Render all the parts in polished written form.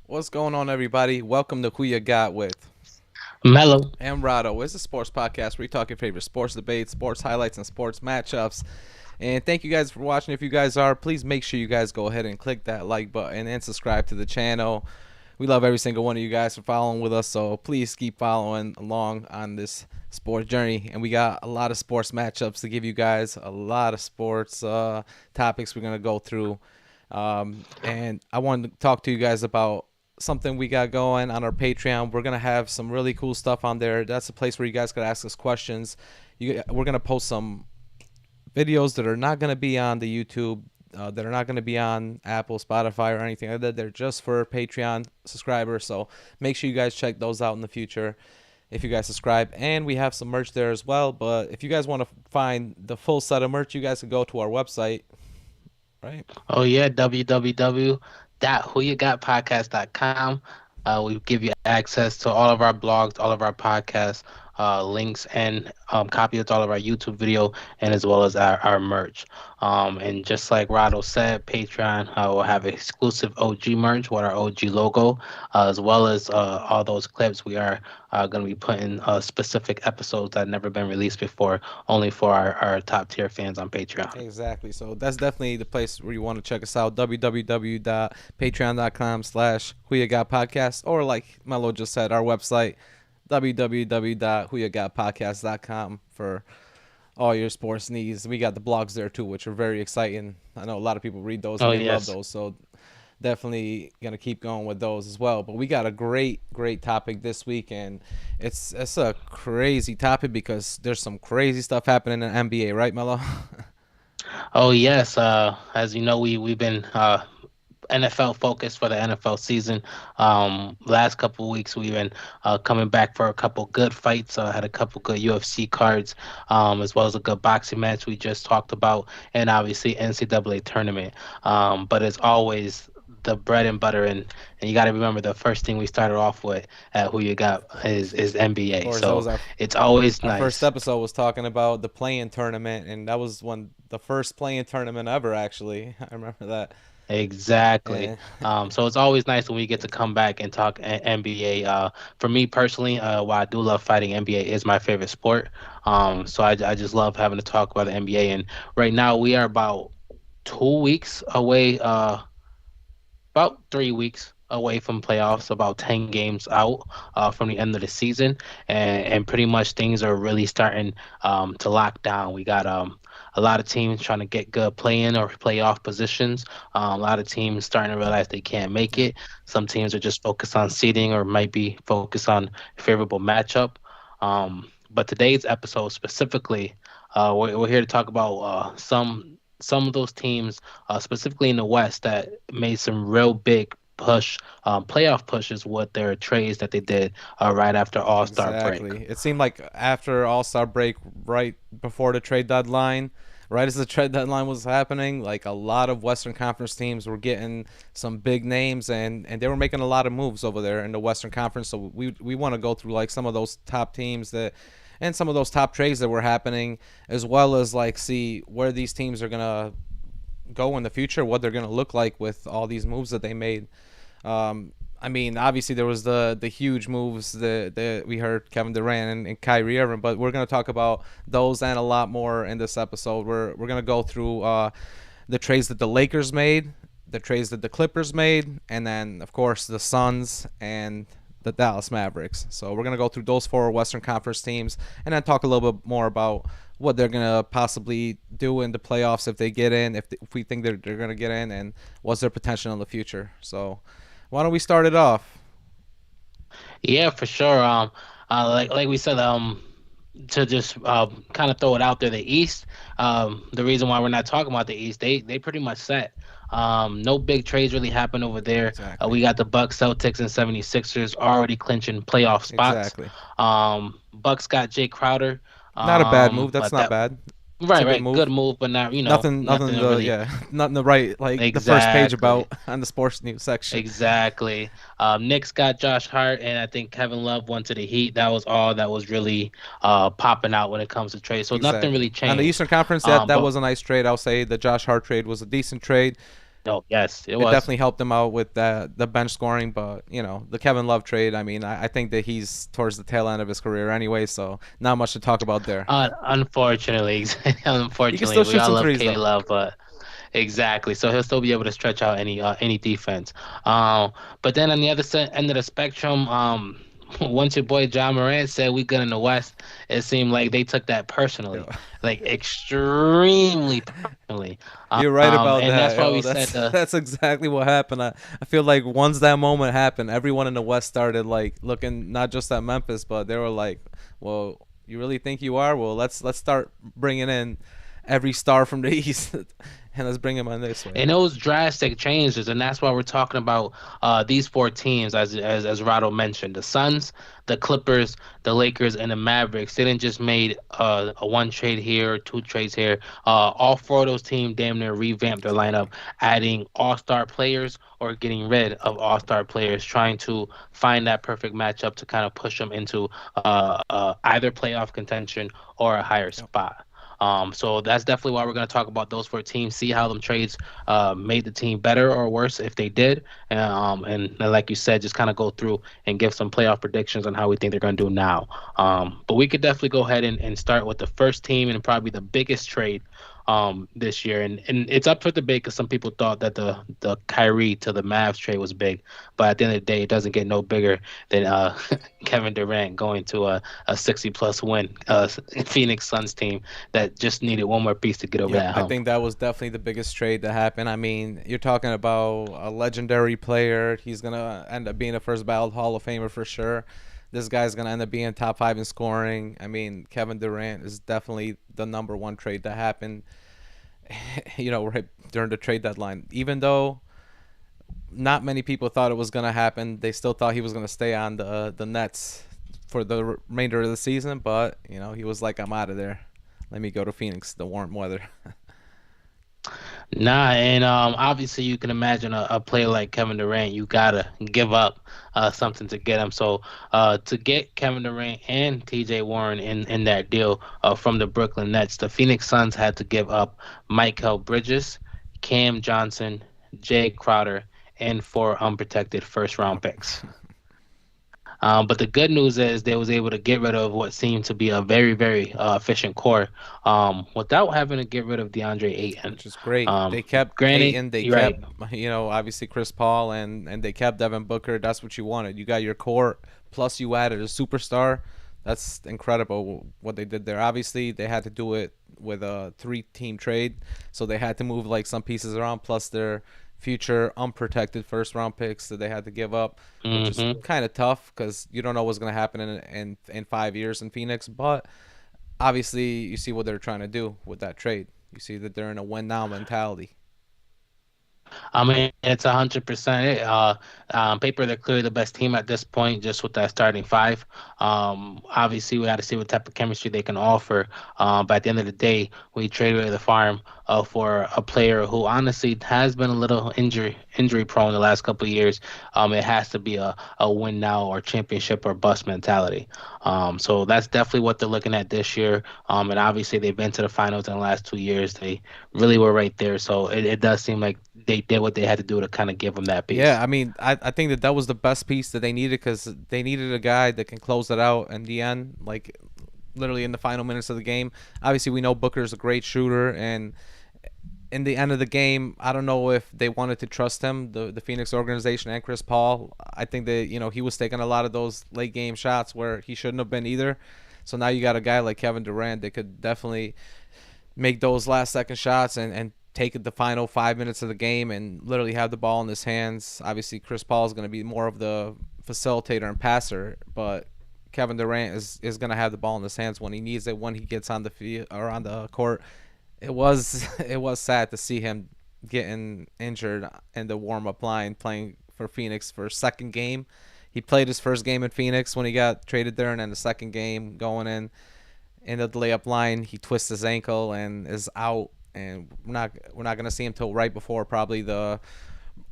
What's going on, everybody? Welcome to Who You Got with Melo. and Rado. It's a sports podcast where we talk your favorite sports debates, sports highlights, and sports matchups. And thank you guys for watching. If you guys are, please make sure you guys go ahead and click that like button and subscribe to the channel. We love every single one of you guys for following with us, so please keep following along on this sports journey. And we got a lot of sports matchups to give you guys, a lot of sports topics we're going to go through. And I wanted to talk to you guys about something we got going on our Patreon. We're gonna have some really cool stuff on there. That's a place where you guys could ask us questions. We're gonna post some videos that are not gonna be on the YouTube, that are not gonna be on Apple, Spotify, or anything like that. They're just for Patreon subscribers. So make sure you guys check those out in the future if you guys subscribe. And we have some merch there as well. But if you guys want to find the full set of merch, you guys can go to our website, right? Oh yeah, www.whoyougotpodcast.com. We give you access to all of our blogs, all of our podcasts, links, and copies to all of our YouTube video, and as well as our merch. And just like Rado said, Patreon will have exclusive OG merch with our OG logo, as well as all those clips. We are going to be putting specific episodes that have never been released before, only for our top tier fans on Patreon. Exactly. So that's definitely the place where you want to check us out. www.patreon.com/whoyogotpodcast, or like Melo just said, our website www.whoyogotpodcast.com for all your sports needs. We got the blogs there too, which are very exciting. I know a lot of people read those and Oh they love yes. those. So definitely gonna keep going with those as well. But we got a great topic this week, and it's a crazy topic because there's some crazy stuff happening in the NBA, right, Melo? Oh yes, as you know, we've been NFL focused for the NFL season. Last couple of weeks we've been coming back for a couple good fights. Had a couple good UFC cards, as well as a good boxing match we just talked about, and obviously NCAA tournament. But as always, the bread and butter, and you got to remember the first thing we started off with at Who You Got is Of NBA. course, that was So it's always our first nice. episode was talking about the play-in tournament, and that was the first play-in tournament ever. Actually, I remember that. Exactly. And So it's always nice when we get to come back and talk NBA. For me personally, while I do love fighting, NBA is my favorite sport. So I just love having to talk about the NBA. And right now we are about 2 weeks away, about 3 weeks away from yep, playoffs, about 10 games out from the end of the season, and pretty much things are really starting to lock down. We got a lot of teams trying to get good play-in or playoff positions. A lot of teams starting to realize they can't make yep. it. Some teams are just focused on seeding or might be focused on favorable matchup. But today's episode specifically, we're here to talk about some of those teams, specifically in the West, that made some real big playoff pushes with their trades that they did right after All Star break. Exactly. It seemed like after All Star break, right before the trade deadline, right as the trade deadline was happening, like a lot of Western Conference teams were getting some big names, and they were making a lot of moves over there in the Western Conference. So we want to go through like some of those top teams that and some of those top trades that were happening, as well as like see where these teams are gonna go in the future, what they're gonna look like with all these moves that they made. I mean, obviously there was the huge moves that we heard Kevin Durant and Kyrie Irving, but we're gonna talk about those and a lot more in this episode. We're gonna go through the trades that the Lakers made, the trades that the Clippers made, and then of course the Suns and the Dallas Mavericks. So we're gonna go through those four Western Conference teams, and then talk a little bit more about what they're gonna possibly do in the playoffs if they get in, if we think they're gonna get in, and what's their potential in the future. So why don't we start it off? Yeah, for sure. Like we said, to just kind of throw it out there, the East. The reason why we're not talking about the East, they pretty much set. No big trades really happened over there. Exactly. We got the Bucks, Celtics, and 76ers already clinching playoff spots. Exactly. Bucks got Jay Crowder. Not a bad move. That's But not that bad. It's a right, good right, good move. move, but not Nothing nothing to to really. yeah, nothing to write like the first page about Exactly. on the sports news section. Exactly. Knicks got Josh Hart, and I think Kevin Love went to the Heat. That was all that was really popping out when it comes to trade. So nothing Exactly. really On the changed. Eastern Conference, that But was a nice trade. I'll say the Josh Hart trade was a decent trade. Oh, yes, it It was. definitely helped them out with the bench scoring, but the Kevin Love trade. I mean, I think that he's towards the tail end of his career anyway, so not much to talk about there. Unfortunately, He can unfortunately, still we shoot all some love threes K though. Love, but exactly. So he'll still be able to stretch out any defense. Um, but then on the other end of the spectrum, once your boy John Morant said we good in the West, it seemed like they took that personally, Yo. like extremely personally. You're right about And that, that's why yo. we said That's that's exactly what happened. I feel like once that moment happened, everyone in the West started like looking not just at Memphis, but they were like, "Well, you really think you are? Well, let's start bringing in every star from the East, and let's bring him on this way." And those drastic changes, and that's why we're talking about these four teams, as Rado mentioned, the Suns, the Clippers, the Lakers, and the Mavericks. They didn't just made a one trade here, two trades here. All four of those teams damn near revamped their lineup, adding all-star players or getting rid of all-star players, trying to find that perfect matchup to kind of push them into either playoff contention or a higher Yep. spot. So that's definitely why we're going to talk about those four teams, see how them trades made the team better or worse if they did. And like you said, just kind of go through and give some playoff predictions on how we think they're going to do now. But we could definitely go ahead and start with the first team and probably the biggest trade this year. And it's up for debate because some people thought that the Kyrie to the Mavs trade was big. But at the end of the day, it doesn't get no bigger than Kevin Durant going to a 60 plus win Phoenix Suns team that just needed one more piece to get over Yep, that I hump. think that was definitely the biggest trade that happened. I mean, you're talking about a legendary player. He's gonna end up being a first ballot Hall of Famer for sure. This guy's gonna end up being top five in scoring. I mean, Kevin Durant is definitely the number one trade that happened. Right during the trade deadline. Even though not many people thought it was gonna happen, they still thought he was gonna stay on the Nets for the remainder of the season. But he was like, "I'm out of there. Let me go to Phoenix, the warm weather." Nah, and obviously you can imagine a player like Kevin Durant, you gotta give up something to get him. So to get Kevin Durant and T.J. Warren in that deal from the Brooklyn Nets, the Phoenix Suns had to give up Michael Bridges, Cam Johnson, Jay Crowder, and four unprotected first round Yep. picks. But the good news is they was able to get rid of what seemed to be a very efficient core without having to get rid of DeAndre Ayton. Which is great. Um, They kept Granted, Aiton. They you're right. kept, obviously Chris Paul, and they kept Devin Booker. That's what you wanted. You got your core, plus you added a superstar. That's incredible what they did there. Obviously, they had to do it with a three-team trade, so they had to move like some pieces around, plus their future unprotected first-round picks that they had to give up, which is Hmm. kind of tough because you don't know what's going to happen in 5 years in Phoenix. But obviously, you see what they're trying to do with that trade. You see that they're in a win now mentality. I mean, it's 100%. Paper, they're clearly the best team at this point, just with that starting five. Obviously, we got to see what type of chemistry they can offer. But at the end of the day, we traded away the farm for a player who honestly has been a little injury prone the last couple of years. It has to be a win now or championship or bust mentality. So that's definitely what they're looking at this year. And obviously, they've been to the finals in the last 2 years. They really were right there. So it does seem like they did what they had to do to kind of give them that Yeah, piece. I mean, I think that was the best piece that they needed because they needed a guy that can close it out in the end, like literally in the final minutes of the game. Obviously, we know Booker's a great shooter, and in the end of the game, I don't know if they wanted to trust him, the Phoenix organization and Chris Paul. I think that he was taking a lot of those late game shots where he shouldn't have been either. So now you got a guy like Kevin Durant that could definitely make those last second shots and take the final 5 minutes of the game and literally have the ball in his hands. Obviously, Chris Paul is going to be more of the facilitator and passer, but Kevin Durant is going to have the ball in his hands when he needs it, when he gets on the field or on the court. It was it was sad to see him getting injured in the warm up line playing for Phoenix for a second game. He played his first game in Phoenix when he got traded there, and then the second game going in the layup line, he twists his ankle and is out. And we're not gonna see him till right before probably a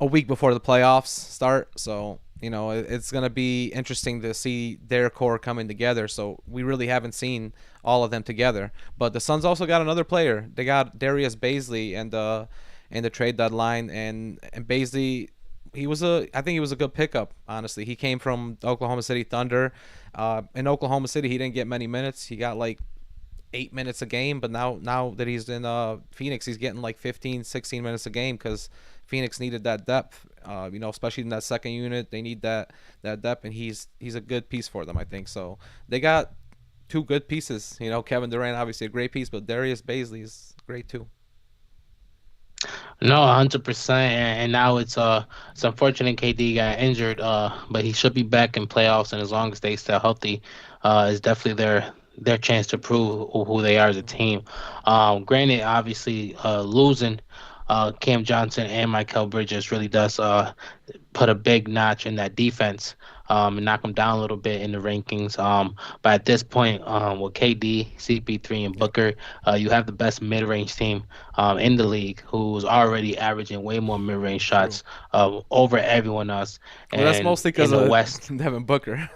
week before the playoffs start. So it's gonna be interesting to see their core coming together. So we really haven't seen all of them together. But the Suns also got another player. They got Darius Baisley, and in the trade deadline, and Baisley, I think he was a good pickup. Honestly, he came from Oklahoma City Thunder. In Oklahoma City, he didn't get many minutes. He got like 8 minutes a game, but now that he's in Phoenix, he's getting like 15, 16 minutes a game because Phoenix needed that depth. Especially in that second unit, they need that depth, and he's a good piece for them. I think so. They got two good pieces. Kevin Durant obviously a great piece, but Darius Baisley is great too. No, 100%. And now it's unfortunate KD got injured, but he should be back in playoffs, and as long as they stay healthy, is definitely their chance to prove who they are as a team. Granted, obviously, losing Cam Johnson and Michael Bridges really does put a big notch in that defense, and knock them down a little bit in the rankings. But at this point, with KD, CP3, and Yep. Booker, you have the best mid-range team in the league, who's already averaging way more mid-range True. shots over everyone else. Well, that's And mostly because in the of West, Devin Booker.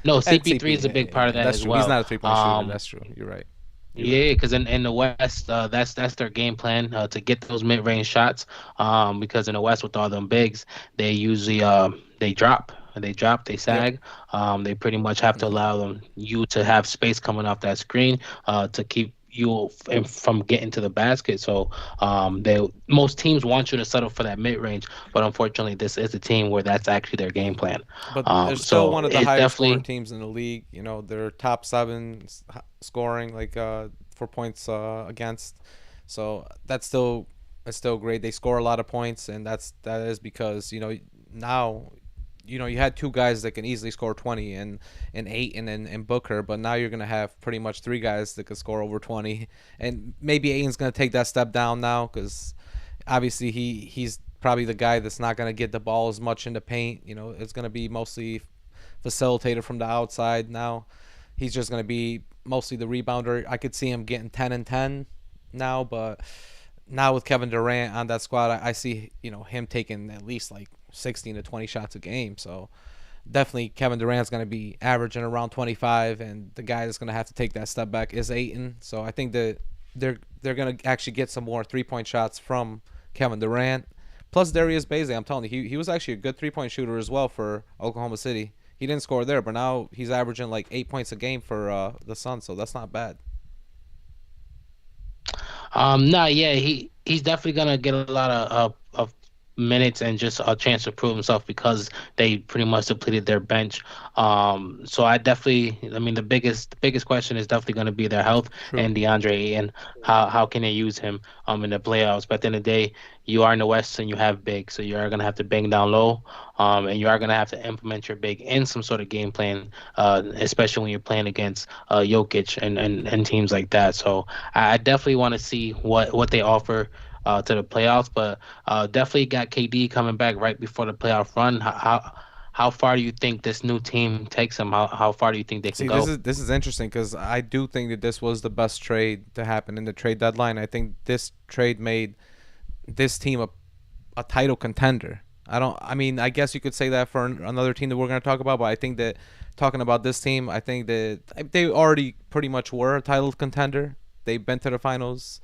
no, And CP3 CP. is a Yeah, big yeah, part yeah. of that That's as true. He's well. not a 3-point shooter. That's true. You're right. You're right. Yeah, because in the West, that's their game plan, to get those mid-range shots. Because in the West, with all them bigs, they usually they Yep. sag. They pretty much have to Hmm. allow you to have space coming off that screen, to keep you from getting to the basket. So they most teams want you to settle for that mid-range, but unfortunately, this is a team where that's actually their game plan. But they're still So one of the it's higher scoring definitely. teams in the league. They're top seven scoring, like for points against. So that's still great. They score a lot of points, and that is because now you had two guys that can easily score 20 and eight and Booker, but now you're gonna have pretty much three guys that can score over 20, and maybe Aiden's gonna take that step down now because obviously he's probably the guy that's not going to get the ball as much in the paint. It's going to be mostly facilitated from the outside now. He's just going to be mostly the rebounder. I could see him getting 10 and 10 now, but now with Kevin Durant on that squad, I see him taking at least like 16 to 20 shots a game. So definitely Kevin Durant's going to be averaging around 25, and the guy that's going to have to take that step back is Aiton. So I think that they're going to actually get some more 3-point shots from Kevin Durant. Plus Darius Baisley, I'm telling you, he was actually a good 3-point shooter as well for Oklahoma City. He didn't score there, but now he's averaging like 8 points a game for the Suns, so that's not bad. No, yeah, he's definitely gonna get a lot of minutes and just a chance to prove himself because they pretty much depleted their bench. So I mean, the biggest question is definitely gonna be their health True. and DeAndre and how can they use him in the playoffs. But at the end of the day, you are in the West and you have big, so you are gonna have to bang down low, and you are gonna have to implement your big in some sort of game plan, especially when you're playing against Jokic and teams like that. So I definitely want to see what they offer to the playoffs, but definitely got KD coming back right before the playoff run. How far do you think this new team takes them? How far do you think they can See, this go? is this is interesting because I do think that this was the best trade to happen in the trade deadline. I think this trade made this team a title contender. I mean, I guess you could say that for another team that we're going to talk about, but I think that talking about this team, I think that they already pretty much were a title contender. They've been to the finals,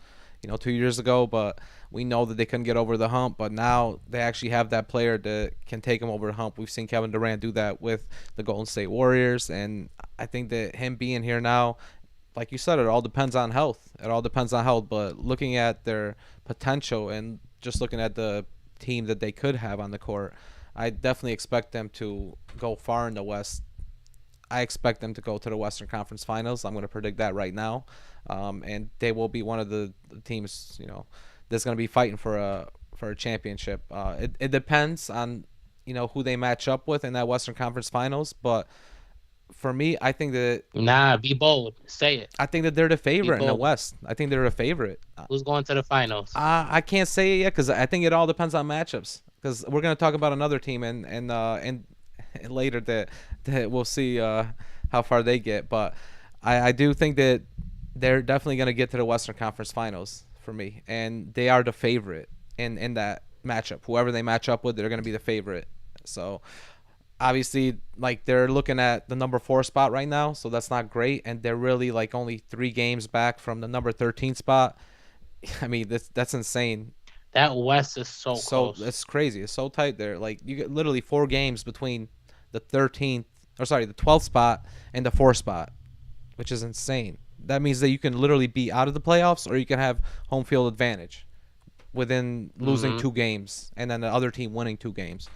2 years ago, but we know that they couldn't get over the hump. But now they actually have that player that can take them over the hump. We've seen Kevin Durant do that with the Golden State Warriors, and I think that him being here now, like you said, it all depends on health. It all depends on health. But looking at their potential and just looking at the team that they could have on the court, I definitely expect them to go far in the West. I expect them to go to the Western Conference Finals. I'm going to predict that right now, and they will be one of the teams, that's going to be fighting for a championship. It depends on who they match up with in that Western Conference Finals, but for me, Nah, be bold. Say it. I think that they're the Be favorite in the bold. West. I think they're a favorite. Who's going to the finals? I can't say it yet because I think it all depends on matchups. Because we're gonna talk about another team and later that we'll see how far they get. But I do think that they're definitely gonna get to the Western Conference Finals for me, and they are the favorite in that matchup. Whoever they match up with, they're gonna be the favorite. So obviously, like they're looking at the number 4 spot right now, so that's not great, and they're really like only 3 games back from the number 13 spot. I mean, that's insane. That West is so So close. it's crazy. It's so tight there. Like you get literally 4 games between the 13th, or sorry, the 12th spot and the 4th spot, which is insane. That means that you can literally be out of the playoffs, or you can have home field advantage within losing Hmm. 2 games and then the other team winning 2 games.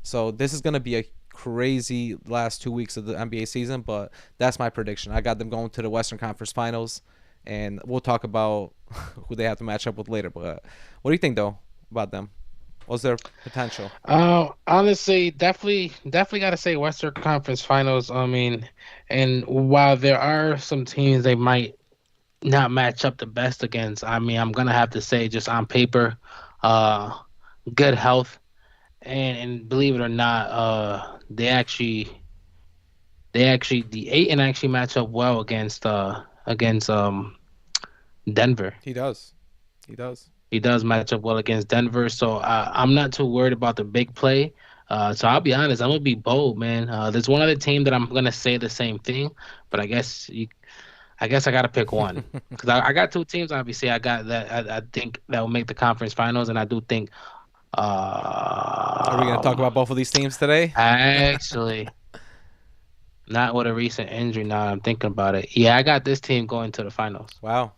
So this is going to be a crazy last 2 weeks of the NBA season, but that's my prediction. I got them going to the Western Conference Finals, and we'll talk about who they have to match up with later. But what do you think though about them? What's their potential? Honestly, definitely got to say Western Conference Finals. I mean, and while there are some teams they might not match up the best against, I mean, I'm gonna have to say just on paper, uh, good health, and believe it or not, they actually the Aiton actually match up well against Denver. He does. He does. He does match up well against Denver, so I'm not too worried about the big play. So I'll be honest, I'm gonna be bold, man. There's one other team that I'm gonna say the same thing, but I guess I gotta pick one because I got two teams. Obviously, I got that. I think that will make the conference finals, and I do think. Are we going to talk Um, about both of these teams today? Actually, not with a recent injury. Now I'm thinking about it. Yeah, I got this team going to the finals. Wow.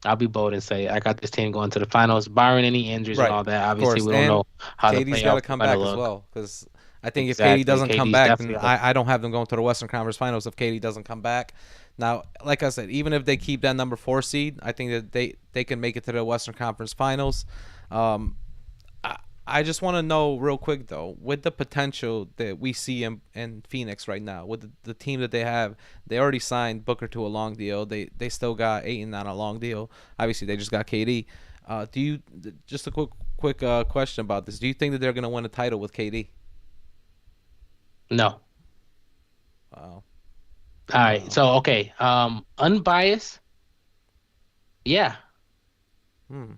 I'll be bold and say I got this team going to the finals, barring any injuries and Right. all that. Of Obviously, course. we don't And know how the KD's got to playoffs are come going to back as look. well, because I think if KD Exactly. doesn't come KD's back, then definitely got to. I don't have them going to the Western Conference Finals if KD doesn't come back. Now, like I said, even if they keep that number 4 seed, I think that they can make it to the Western Conference Finals. Um, I, I just want to know real quick though, with the potential that we see in Phoenix right now, with the team that they have, they already signed Booker to a long deal. They still got Ayton on a long deal. Obviously, they just got KD. Do you just a quick question about this? Do you think that they're gonna win a title with KD? No. Wow, All right. wow. So, okay. Unbiased. Yeah. Hmm.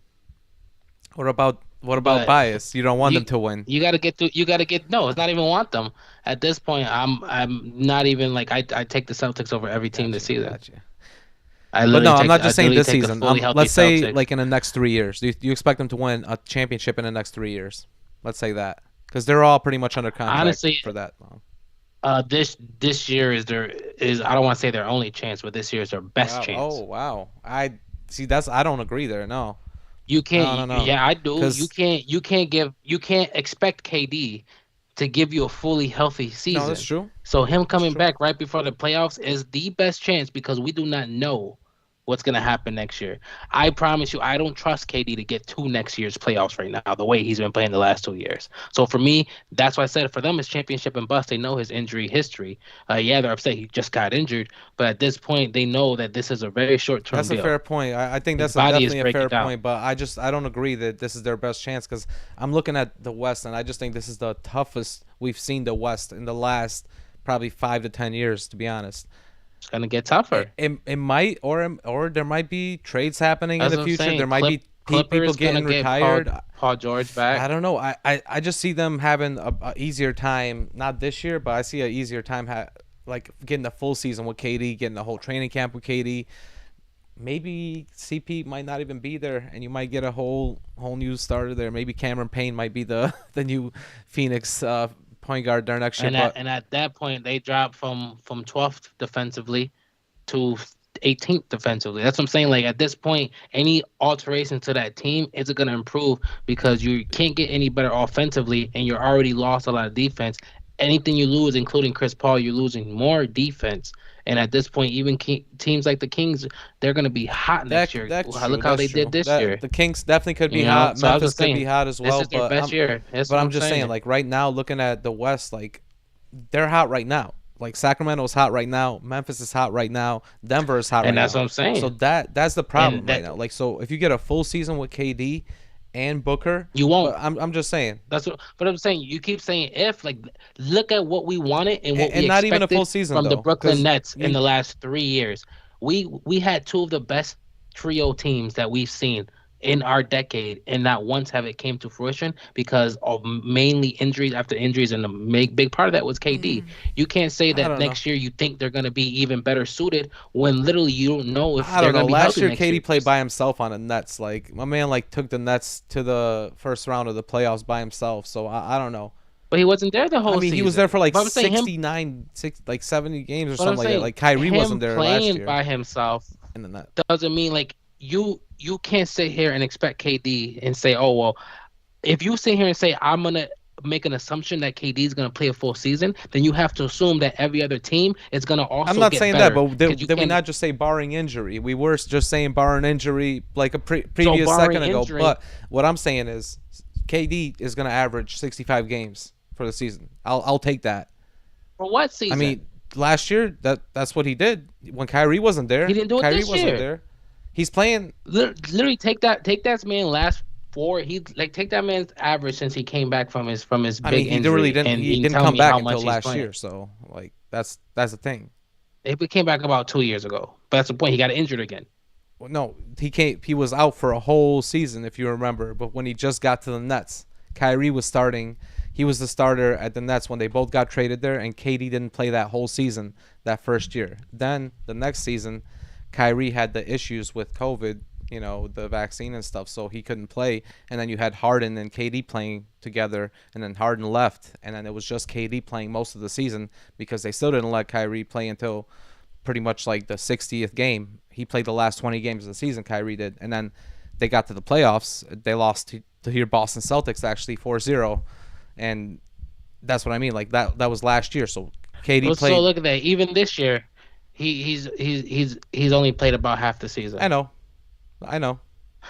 What about But bias? You don't want you them to win. you got to get through. You got to get. No, it's not even want them at this point. I'm not even like I take the Celtics over every team this Gotcha, season. gotcha. I But literally no, I'm take not I just saying literally this take the season. fully healthy Let's say Celtics. like in the next 3 years. Do you expect them to win a championship in the next 3 years? Let's say that, because they're all pretty much under contract Honestly, for that long. this year is I don't want to say their only chance, but this year is their best Wow. Oh, chance. wow. I see. I don't agree there. No. You can't. No. No. No. Yeah, I do. You Because can't. You can't expect KD to give you a fully healthy no, that's season. true. So him That's coming true. back right before the playoffs is the best chance because we do not know what's gonna happen next year. I promise you, I don't trust KD to get to next year's playoffs right now, the way he's been playing the last 2 years. So for me, that's why I said for them it's championship and bust. They know his injury history. Yeah, they're upset he just got injured, but at this point, they know that this is a very short term That's a fair deal. point. I think His that's a body is definitely a breaking fair down. point, but I don't agree that this is their best chance, because I'm looking at the West, and I just think this is the toughest we've seen the West in the last probably 5 to 10 years, to be honest. It's gonna get It, tougher. it, it might, or there might be trades happening in As the I'm future. There saying, might be people Clippers gonna getting get retired. Paul George back. I don't know. I just see them having a easier time, not this year, but I see a easier time like getting the full season with KD, getting the whole training camp with KD. Maybe CP might not even be there, and you might get a whole new starter there. Maybe Cameron Payne might be the the new Phoenix point guard there next year. And at But and at that point, they dropped from 12th defensively to 18th defensively. That's what I'm saying. Like at this point, any alteration to that team isn't going to improve because you can't get any better offensively, and you're already lost a lot of defense. Anything you lose, including Chris Paul, you're losing more defense. And at this point, even teams like the Kings, they're going to be hot next year. that's true. Look how That's they did true. this That year. the Kings definitely could be You know, hot. so I was Memphis just could be saying, hot as this well. is their best year. That's But what I'm I'm just saying, saying. like right now, looking at the West, like they're hot right now. Like Sacramento's hot right now. Memphis is hot right now. Denver is hot And right that's now. what I'm So saying. that's the And problem right that now. Like so, if you get a full season with KD and Booker, you but won't. I'm just saying, That's what I'm saying. You keep saying if, like, look at what we wanted and what we and not even a full expected season from the though, Brooklyn because Nets in you the last 3 years. We had two of the best trio teams that we've seen in our decade, and not once have it came to fruition because of mainly injuries after injuries, and the big part of that was KD. You can't say I that don't know. next year you think they're going to be even better suited when literally you don't know if I they're don't going know. to be Last healthy year, next Katie year. played by himself on the Nets. Like my man, like took the Nets to the first round of the playoffs by himself. So I don't know. But he wasn't there the I whole mean, he was there season. for like But I'm saying him. 69, like 70 games or But I'm something like that. saying Like Kyrie him wasn't there last playing year by himself in the net. doesn't mean like you can't sit here and expect KD and say, oh well, if you sit here and say I'm gonna make an assumption that KD is gonna play a full season, then you have to assume that every other team is gonna I'm also not get saying that, better but because you did we can't. not just say barring injury? We were just saying barring injury like a So previous barring second ago. injury, But what I'm saying is KD is going to average 65 games for the season. I'll take that. for what I season? mean, last year that's what he did when Kyrie wasn't He there. didn't do it Kyrie this wasn't year. there. He's playing. Literally take that man last four. He like take that man's average since he came back from his I mean, big injury, and he you can didn't tell come me back how until much he's last playing. year. So like that's the thing. He came back about 2 years ago. But that's the point. He got injured again. Well, no, he came. He was out for a whole season, if you remember. But when he just got to the Nets, Kyrie was starting. He was the starter at the Nets when they both got traded there, and KD didn't play that whole season that first year. Then the next season, Kyrie had the issues with COVID, the vaccine and stuff, so he couldn't play. And then you had Harden and KD playing together, and then Harden left, and then it was just KD playing most of the season because they still didn't let Kyrie play until pretty much like the 60th game. He played the last 20 games of the season, Kyrie did. And then they got to the playoffs. They lost to your Boston Celtics actually 4-0. And that's what I mean. Like that was last year. So KD Well, so played. look at that. Even this year, he's only played about half the I season. know. I know.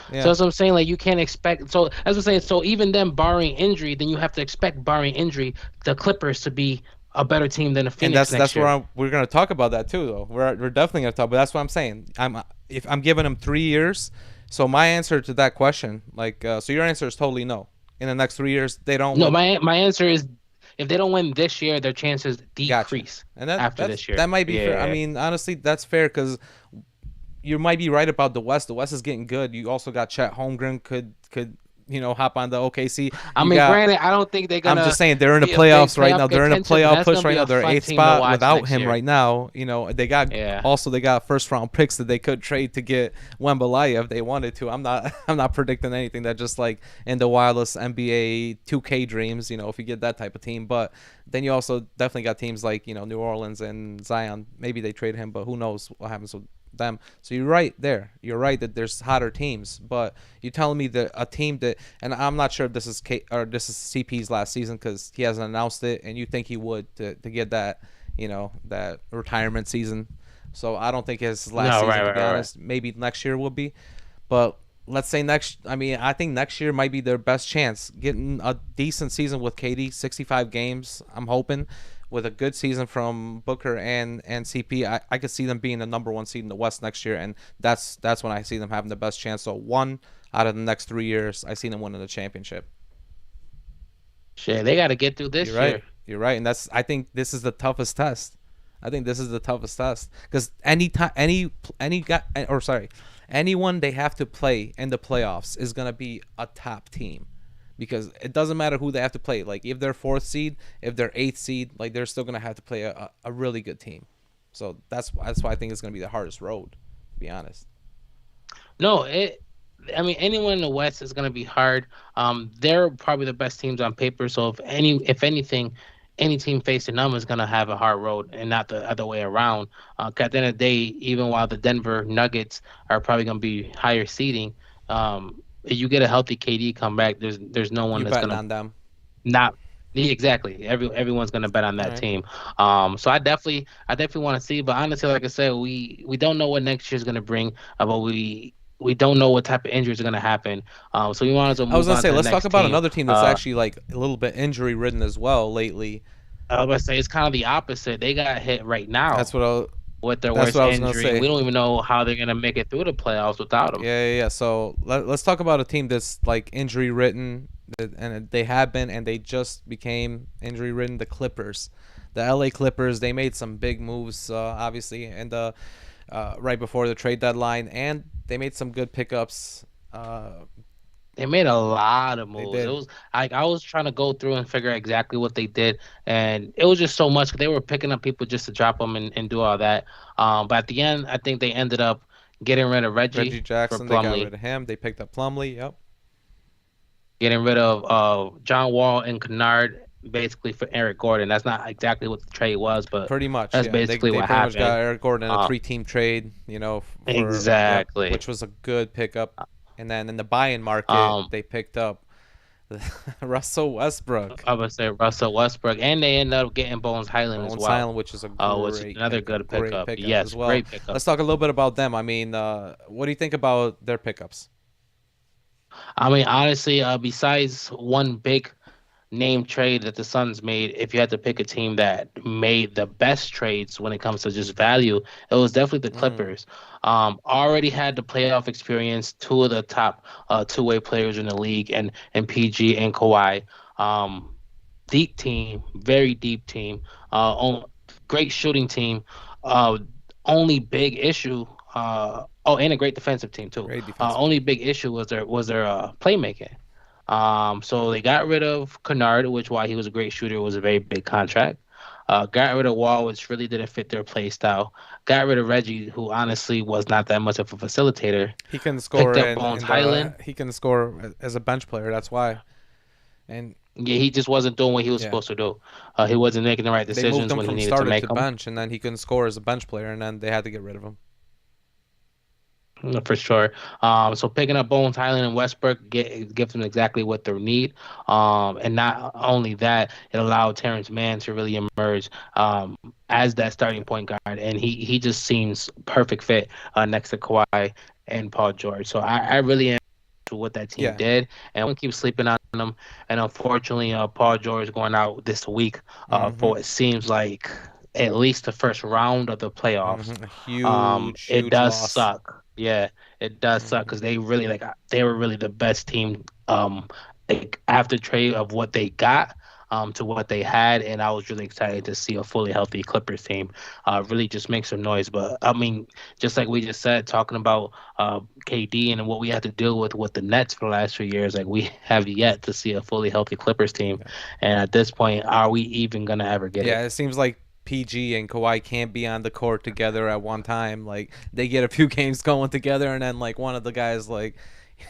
So Yeah. that's what I'm saying. Like you can't expect. So as I'm saying. So even then, barring injury, then you have to expect, barring injury, the Clippers to be a better team than the And Phoenix next year. we're gonna talk about that too though. We're definitely gonna talk. But that's what I'm saying. If I'm giving him 3 years. So my answer to that question, like, so your answer is totally no. In the next 3 years, they don't No, win. my answer is if they don't win this year, their chances Gotcha. decrease And after this year. that might be fair. I Yeah. mean, honestly, that's fair because you might be right about the West. The West is getting good. You also got Chet Holmgren could hop on the OKC. I You mean, got. granted, I don't think they're I'm gonna just saying they're in the be a big playoffs right now. playoff They're in a contention, but playoff that's push gonna right be now. a They're fun eighth team to spot watch without next him year. right now. Yeah. They got first round picks that they could trade to get Wembalaya if they wanted to. I'm not I'm not predicting anything. That just like in the wildest NBA 2K dreams. If you get that type of team, but then you also definitely got teams like New Orleans and Zion. Maybe they trade him, but who knows what happens with them. So you're right there. You're right that there's hotter teams, but you're telling me that a team that, and I'm not sure if this is this is CP's last season because he hasn't announced it, and you think he would to get that that retirement season. So I don't think it's his last No, season right, to right, be right, right. honest. Maybe next year will be, but let's say next. I mean, I think next year might be their best chance getting a decent season with KD, 65 games. I'm hoping with a good season from Booker and CP. I could see them being the number one seed in the West next year, and that's when I see them having the best chance. So one out of the next 3 years, I see them winning the championship. Shit, they got to get through You're this right. year. You're right, and that's. I think this is the toughest test. I think this is the toughest test because any time, any guy, or sorry, anyone they have to play in the playoffs is gonna be a top team, because it doesn't matter who they have to play. Like if they're fourth seed, if they're eighth seed, like they're still gonna have to play a really good team. So that's why I think it's gonna be the hardest road, to be honest. No, it. I mean, anyone in the West is going to be hard. They're probably the best teams on paper. So if anything, any team facing them is going to have a hard road, and not the other way around. 'Cause at the end of the day, even while the Denver Nuggets are probably going to be higher seeding, if you get a healthy KD comeback, there's no one You that's betting going to on them? not. Yeah, exactly. Everyone's gonna bet on All that right. team. So I definitely want to see. But honestly, like I said, we don't know what next year's gonna bring. But we don't know what type of injuries are gonna happen. So we want to I was move gonna on say to the let's talk next about team. another team that's Uh, actually like a little bit injury ridden as well lately. I was gonna say it's kind of the opposite. They got hit right That's now what I with their that's worst what I was gonna injury, and we say. don't even know how they're gonna make it through the playoffs without him. Yeah. So let's talk about a team that's like injury ridden, and they have been, and they just became injury ridden. The Clippers, the LA Clippers. They made some big moves, obviously, and right before the trade deadline, and they made some good pickups. Uh, They made a lot of they moves. It did was like I was trying to go through and figure out exactly what they did, and it was just so much. They were picking up people just to drop them and do all that. But at the end, I think they ended up getting rid of Reggie Reggie for Jackson. They got rid Plumlee, of him. They picked up Plumlee. Yep. getting rid of John Wall and Kennard basically for Eric Gordon. That's not exactly what the trade was, but Pretty much, that's yeah. They basically they what pretty much got happened. Eric Gordon in a Uh, three-team trade, for yep, exactly. which was a good pickup. And then in the buy-in market, Um, they picked up Russell Westbrook, I would say Russell Westbrook, and they ended up getting Bones Highland as Bones well, Highland, which is a which is great another pickup, good great pickup. pickup as Yes, well. great pickup. Let's talk a little bit about them. I mean, what do you think about their pickups? I mean, honestly, besides one big name trade that the Suns made, if you had to pick a team that made the best trades when it comes to just value, it was definitely the Mm, Clippers. Already had the playoff experience, two of the top two-way players in the league, and PG and Kawhi. Um, Deep team, very deep team. Great shooting team. Uh, Only big issue. And a great defensive team too. great defensive Only team. big issue was their playmaking. So they got rid of Kennard, which while he was a great shooter, was a very big contract. Got rid of Wall, which really didn't fit their play style. Got rid of Reggie, who honestly was not that much of a facilitator. He can Picked score up Bones Highland. he can score as a bench player. That's why. And Yeah, he just wasn't doing what he was yeah, supposed to do. He wasn't making the right they moved decisions him when he from needed to starter to make them. bench, and then he couldn't score as a bench player, and then they had to get rid of him. For sure. So picking up Bones Highland and Westbrook gives them exactly what they need. And not only that, it allowed Terrence Mann to really emerge as that starting Yeah, point guard, and he just seems perfect fit next to Kawhi and Paul George. So I really am to what that team yeah. did, and we keep sleeping on them. And unfortunately, Paul George is going out this week for Hmm. what seems like at least the first round of the playoffs. A huge, It huge does loss. suck. Yeah, it does suck Hmm. because they really they were really the best team like after trade of what they got to what they had, and I was really excited to see a fully healthy Clippers team really just make some noise. But I mean, just like we just said, talking about KD and what we had to deal with the Nets for the last few years, like we have yet to see a fully healthy Clippers team, Yeah. and at this point, are we even gonna ever get Yeah, it? it seems like PG and Kawhi can't be on the court together at one time. Like they get a few games going together, and then like one of the guys like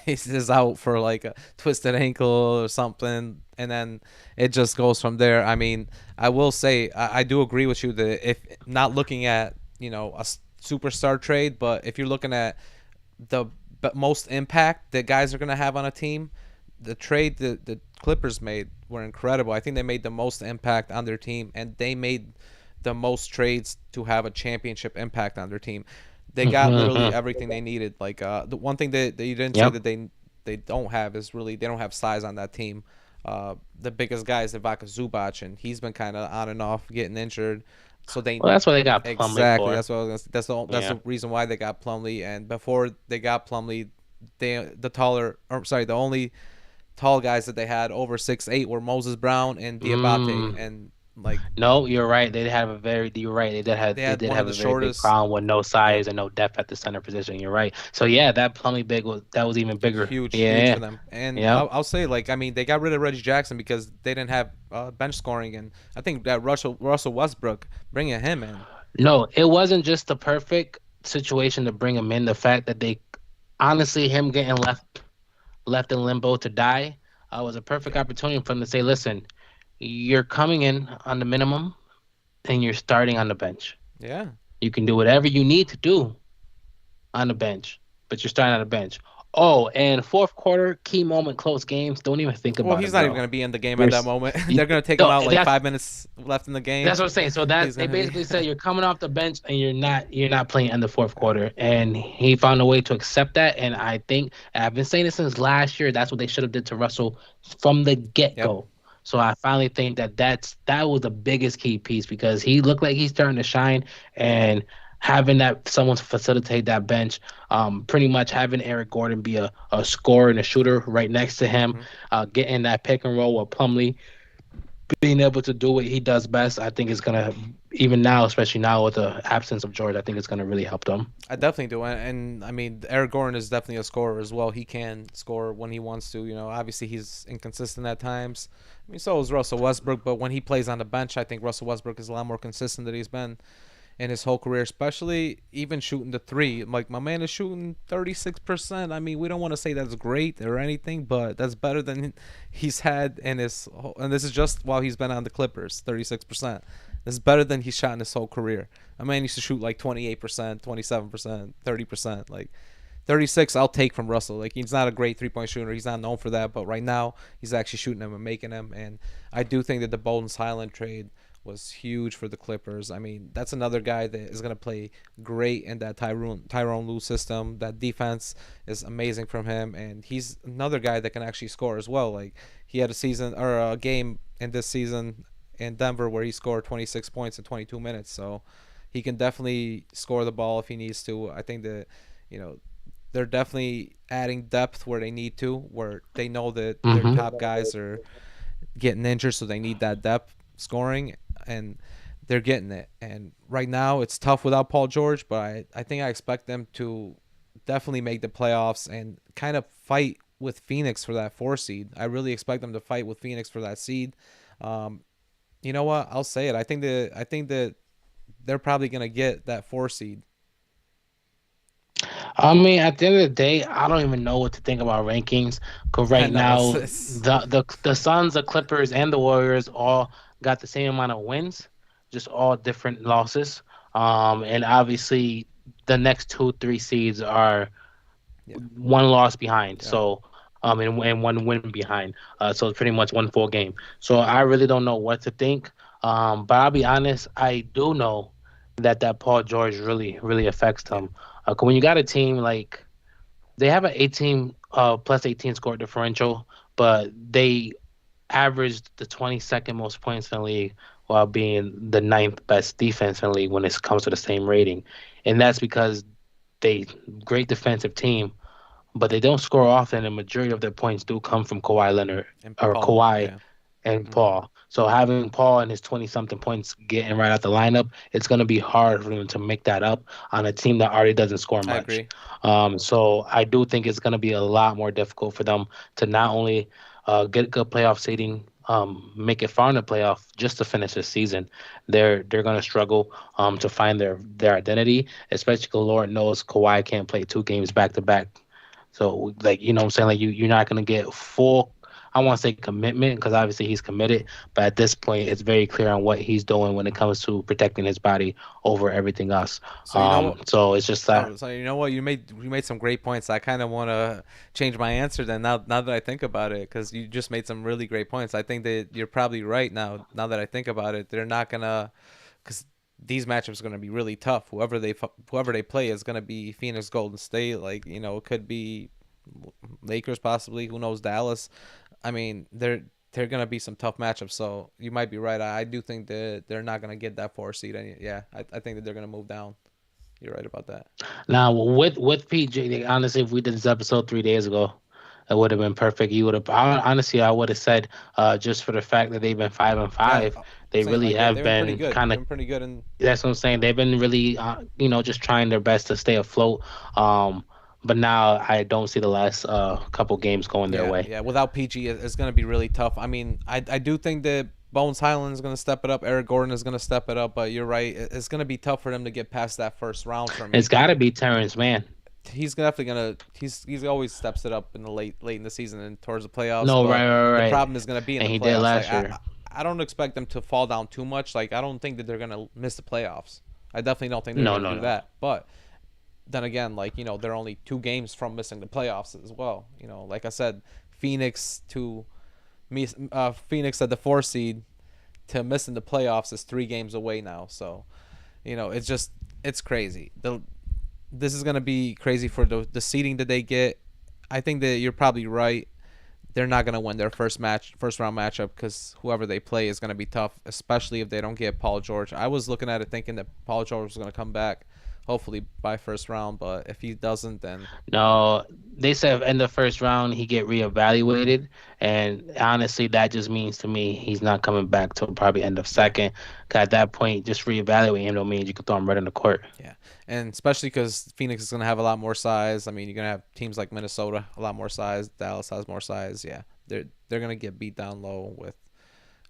he's out for like a twisted ankle or something, and then it just goes from there. I mean, I will say I do agree with you that if not looking at a superstar trade, but if you're looking at the most impact that guys are gonna have on a team, the trade the Clippers made were incredible. I think they made the most impact on their team, and they made the most trades to have a championship impact on their team. They got literally Hmm. everything they needed. Like the one thing that you didn't say Yep. that they don't have is really they don't have size on that team. The biggest guy is Ivica Zubac, and he's been kind of on and off getting injured. So they Well, that's what they got Plumlee exactly for. that's what I was gonna say. That's Yeah. the reason why they got Plumlee. And before they got Plumlee, the taller or sorry the only tall guys that they had over 6'8" were Moses Brown and Diabate, Mm. and like No, you're right. They have a very. You're right. they They had did one of have the a very big shortest. problem with no Yep. size and no depth at the center position. You're right. So yeah, that Plumlee big was that was even bigger. Huge Yeah. for them. And Yep. I'll say, like, I mean, they got rid of Reggie Jackson because they didn't have bench scoring, and I think that Russell Westbrook bringing him in. No, it wasn't just the perfect situation to bring him in. The fact that they honestly him getting left in limbo to die was a perfect Yeah, opportunity for him to say, "Listen, you're coming in on the minimum and you're starting on the bench. yeah. You can do whatever you need to do on the bench, but you're starting on the bench. Oh, and fourth quarter, key moment, close games. Don't even think Well, about he's it, not even bro. going to be in the game at You're that s- moment. you, They're going to take him no, out like that's 5 minutes left in the game. that's what I'm saying. So that He's they going to be. basically said you're coming off the bench and you're not playing in the fourth quarter. And he found a way to accept that. And I think I've been saying this since last year. That's what they should have did to Russell from the get Yep. go. So I finally think that was the biggest key piece because he looked like he's starting to shine and having that someone to facilitate that bench, pretty much having Eric Gordon be a scorer and a shooter right next to him, Hmm. getting that pick and roll with Plumlee being able to do what he does best, I think is gonna even now, especially now with the absence of George, I think it's going to really help them. I definitely do, and I mean Eric Gordon is definitely a scorer as well. He can score when he wants to. Obviously he's inconsistent at times. I mean, so is Russell Westbrook, but when he plays on the bench, I think Russell Westbrook is a lot more consistent than he's been in his whole career, especially even shooting the three. Like my man is shooting 36%. I mean, we don't want to say that's great or anything, but that's better than he's had in his. And this is just while he's been on the Clippers, 36%. This is better than he's shot in his whole career. A man used to shoot like 28%, 27%, 30%. Like 36, I'll take from Russell. Like he's not a great 3-point shooter. He's not known for that, but right now he's actually shooting them and making them. And I do think that the Bolden Highland trade was huge for the Clippers. I mean, that's another guy that is going to play great in that Tyrone Lue system. That defense is amazing from him, and he's another guy that can actually score as well. Like he had a season or a game in this season in Denver where he scored 26 points in 22 minutes. So he can definitely score the ball if he needs to. I think that you know they're definitely adding depth where they need to, where they know that their Hmm. top guys are getting injured, so they need that depth scoring, and they're getting it. And right now, it's tough without Paul George, but I think I expect them to definitely make the playoffs and kind of fight with Phoenix for that 4 seed. I really expect them to fight with Phoenix for that seed. Um, you know what? I'll say it. I think that they're probably gonna get that 4 seed. I mean, at the end of the day, I don't even know what to think about rankings. Because I right know it's, now, it's the Suns, the Clippers, and the Warriors all got the same amount of wins, just all different losses. And obviously, the next two, three seeds are yeah, one loss behind. yeah. So, and one win behind. So it's pretty much one full game. So I really don't know what to think. But I'll be honest, I do know that Paul George really affects Yeah. them. 'Cause when you got a team like they have an 18 plus 18 score differential, but they averaged the 22nd most points in the league while being the ninth best defense in the league when it comes to the same rating, and that's because they great defensive team, but they don't score often. And majority of their points do come from Kawhi Leonard And or Paul, Kawhi yeah. and Hmm. Paul. So having Paul and his 20 something points getting right out the lineup, it's going to be hard for them to make that up on a team that already doesn't score I much. agree. So I do think it's going to be a lot more difficult for them to not only get good playoff seeding, make it far in the playoff just to finish this season. They're going to struggle to find their identity, especially because Lord knows Kawhi can't play 2 games back to back. So like what I'm saying, like you're not gonna get full. I want to say commitment because obviously he's committed, but at this point it's very clear on what he's doing when it comes to protecting his body over everything else. So you know what? So it's just that. Oh, so you know what? You made some great points. I kind of want to change my answer then. Now that I think about it, because you just made some really great points. I think that you're probably right now. Now that I think about it, they're not gonna, because these matchups are gonna be really tough. Whoever they play is gonna be Phoenix, Golden State. Like it could be Lakers possibly. Who knows? Dallas. I mean, they're gonna be some tough matchups. So you might be right. I do think that they're not gonna get that 4 seed. Yeah, I think that they're gonna move down. You're right about that. Now with PG, honestly, if we did this episode 3 days ago, it would have been perfect. You would have honestly, I would have said, just for the fact that they've been 5-5, I'm they saying really like they've have been pretty been good. kind They've of. been pretty good, and That's what I'm saying. They've been really, just trying their best to stay afloat. Um, but now I don't see the last couple games going their yeah, way. yeah. Without PG, it's gonna be really tough. I mean, I do think that Bones Highland is gonna step it up. Eric Gordon is gonna step it up, but you're right. It's gonna be tough for them to get past that first round for It's me. got to be Terrence Mann. He's definitely gonna. He's always steps it up in the late in the season and towards the playoffs. No, But right, right, the right. problem is gonna be in And the he did playoffs. Like last I, year. I I don't expect them to fall down too much. Like I don't think that they're gonna miss the playoffs. I definitely don't think they're No, gonna no, do no. that. But then again, like they're only 2 games from missing the playoffs as well. Like I said, Phoenix to me, Phoenix at the 4 seed to missing the playoffs is 3 games away now. So it's just it's crazy. This is gonna be crazy for the seeding that they get. I think that you're probably right. They're not gonna win their first round matchup because whoever they play is gonna be tough, especially if they don't get Paul George. I was looking at it thinking that Paul George was gonna come back, hopefully by first round. But if he doesn't, then No, they said in the first round he get reevaluated, and honestly, that just means to me he's not coming back till probably end of yeah, second. 'Cause at that point, just reevaluate him don't mean you can throw him right in the court. yeah, and especially because Phoenix is gonna have a lot more size. I mean, you're gonna have teams like Minnesota a lot more size. Dallas has more size. Yeah, they're gonna get beat down low with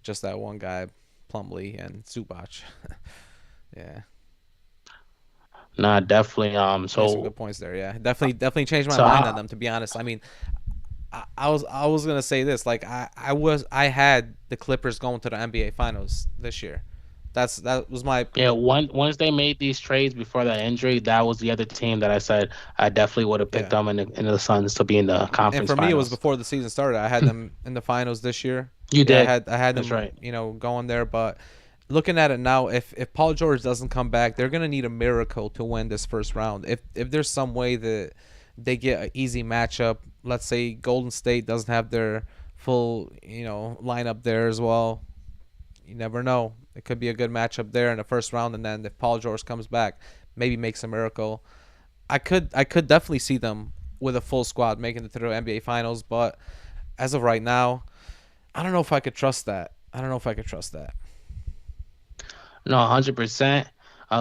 just that one guy, Plumlee and Zubac. Yeah, Nah, definitely. made some good points there. Yeah, definitely changed my So mind on how? them. To be honest, I mean, I was gonna say this. Like I had the Clippers going to the NBA Finals this year. That was my Yeah, once they made these trades before that injury, that was the other team that I said I definitely would have picked yeah. them in the Suns to be in the And conference for me, it was finals. before the season started. I had them in the finals this year. You Yeah, did. I had That's them, right. going there. But looking at it now, if Paul George doesn't come back, they're gonna need a miracle to win this first round. If there's some way that they get an easy matchup, let's say Golden State doesn't have their full, lineup there as well. You never know. It could be a good matchup there in the first round, and then if Paul George comes back, maybe makes a miracle. I could definitely see them with a full squad making it through the NBA Finals, but as of right now, I don't know if I could trust that. I don't know if I could trust that. No, 100%.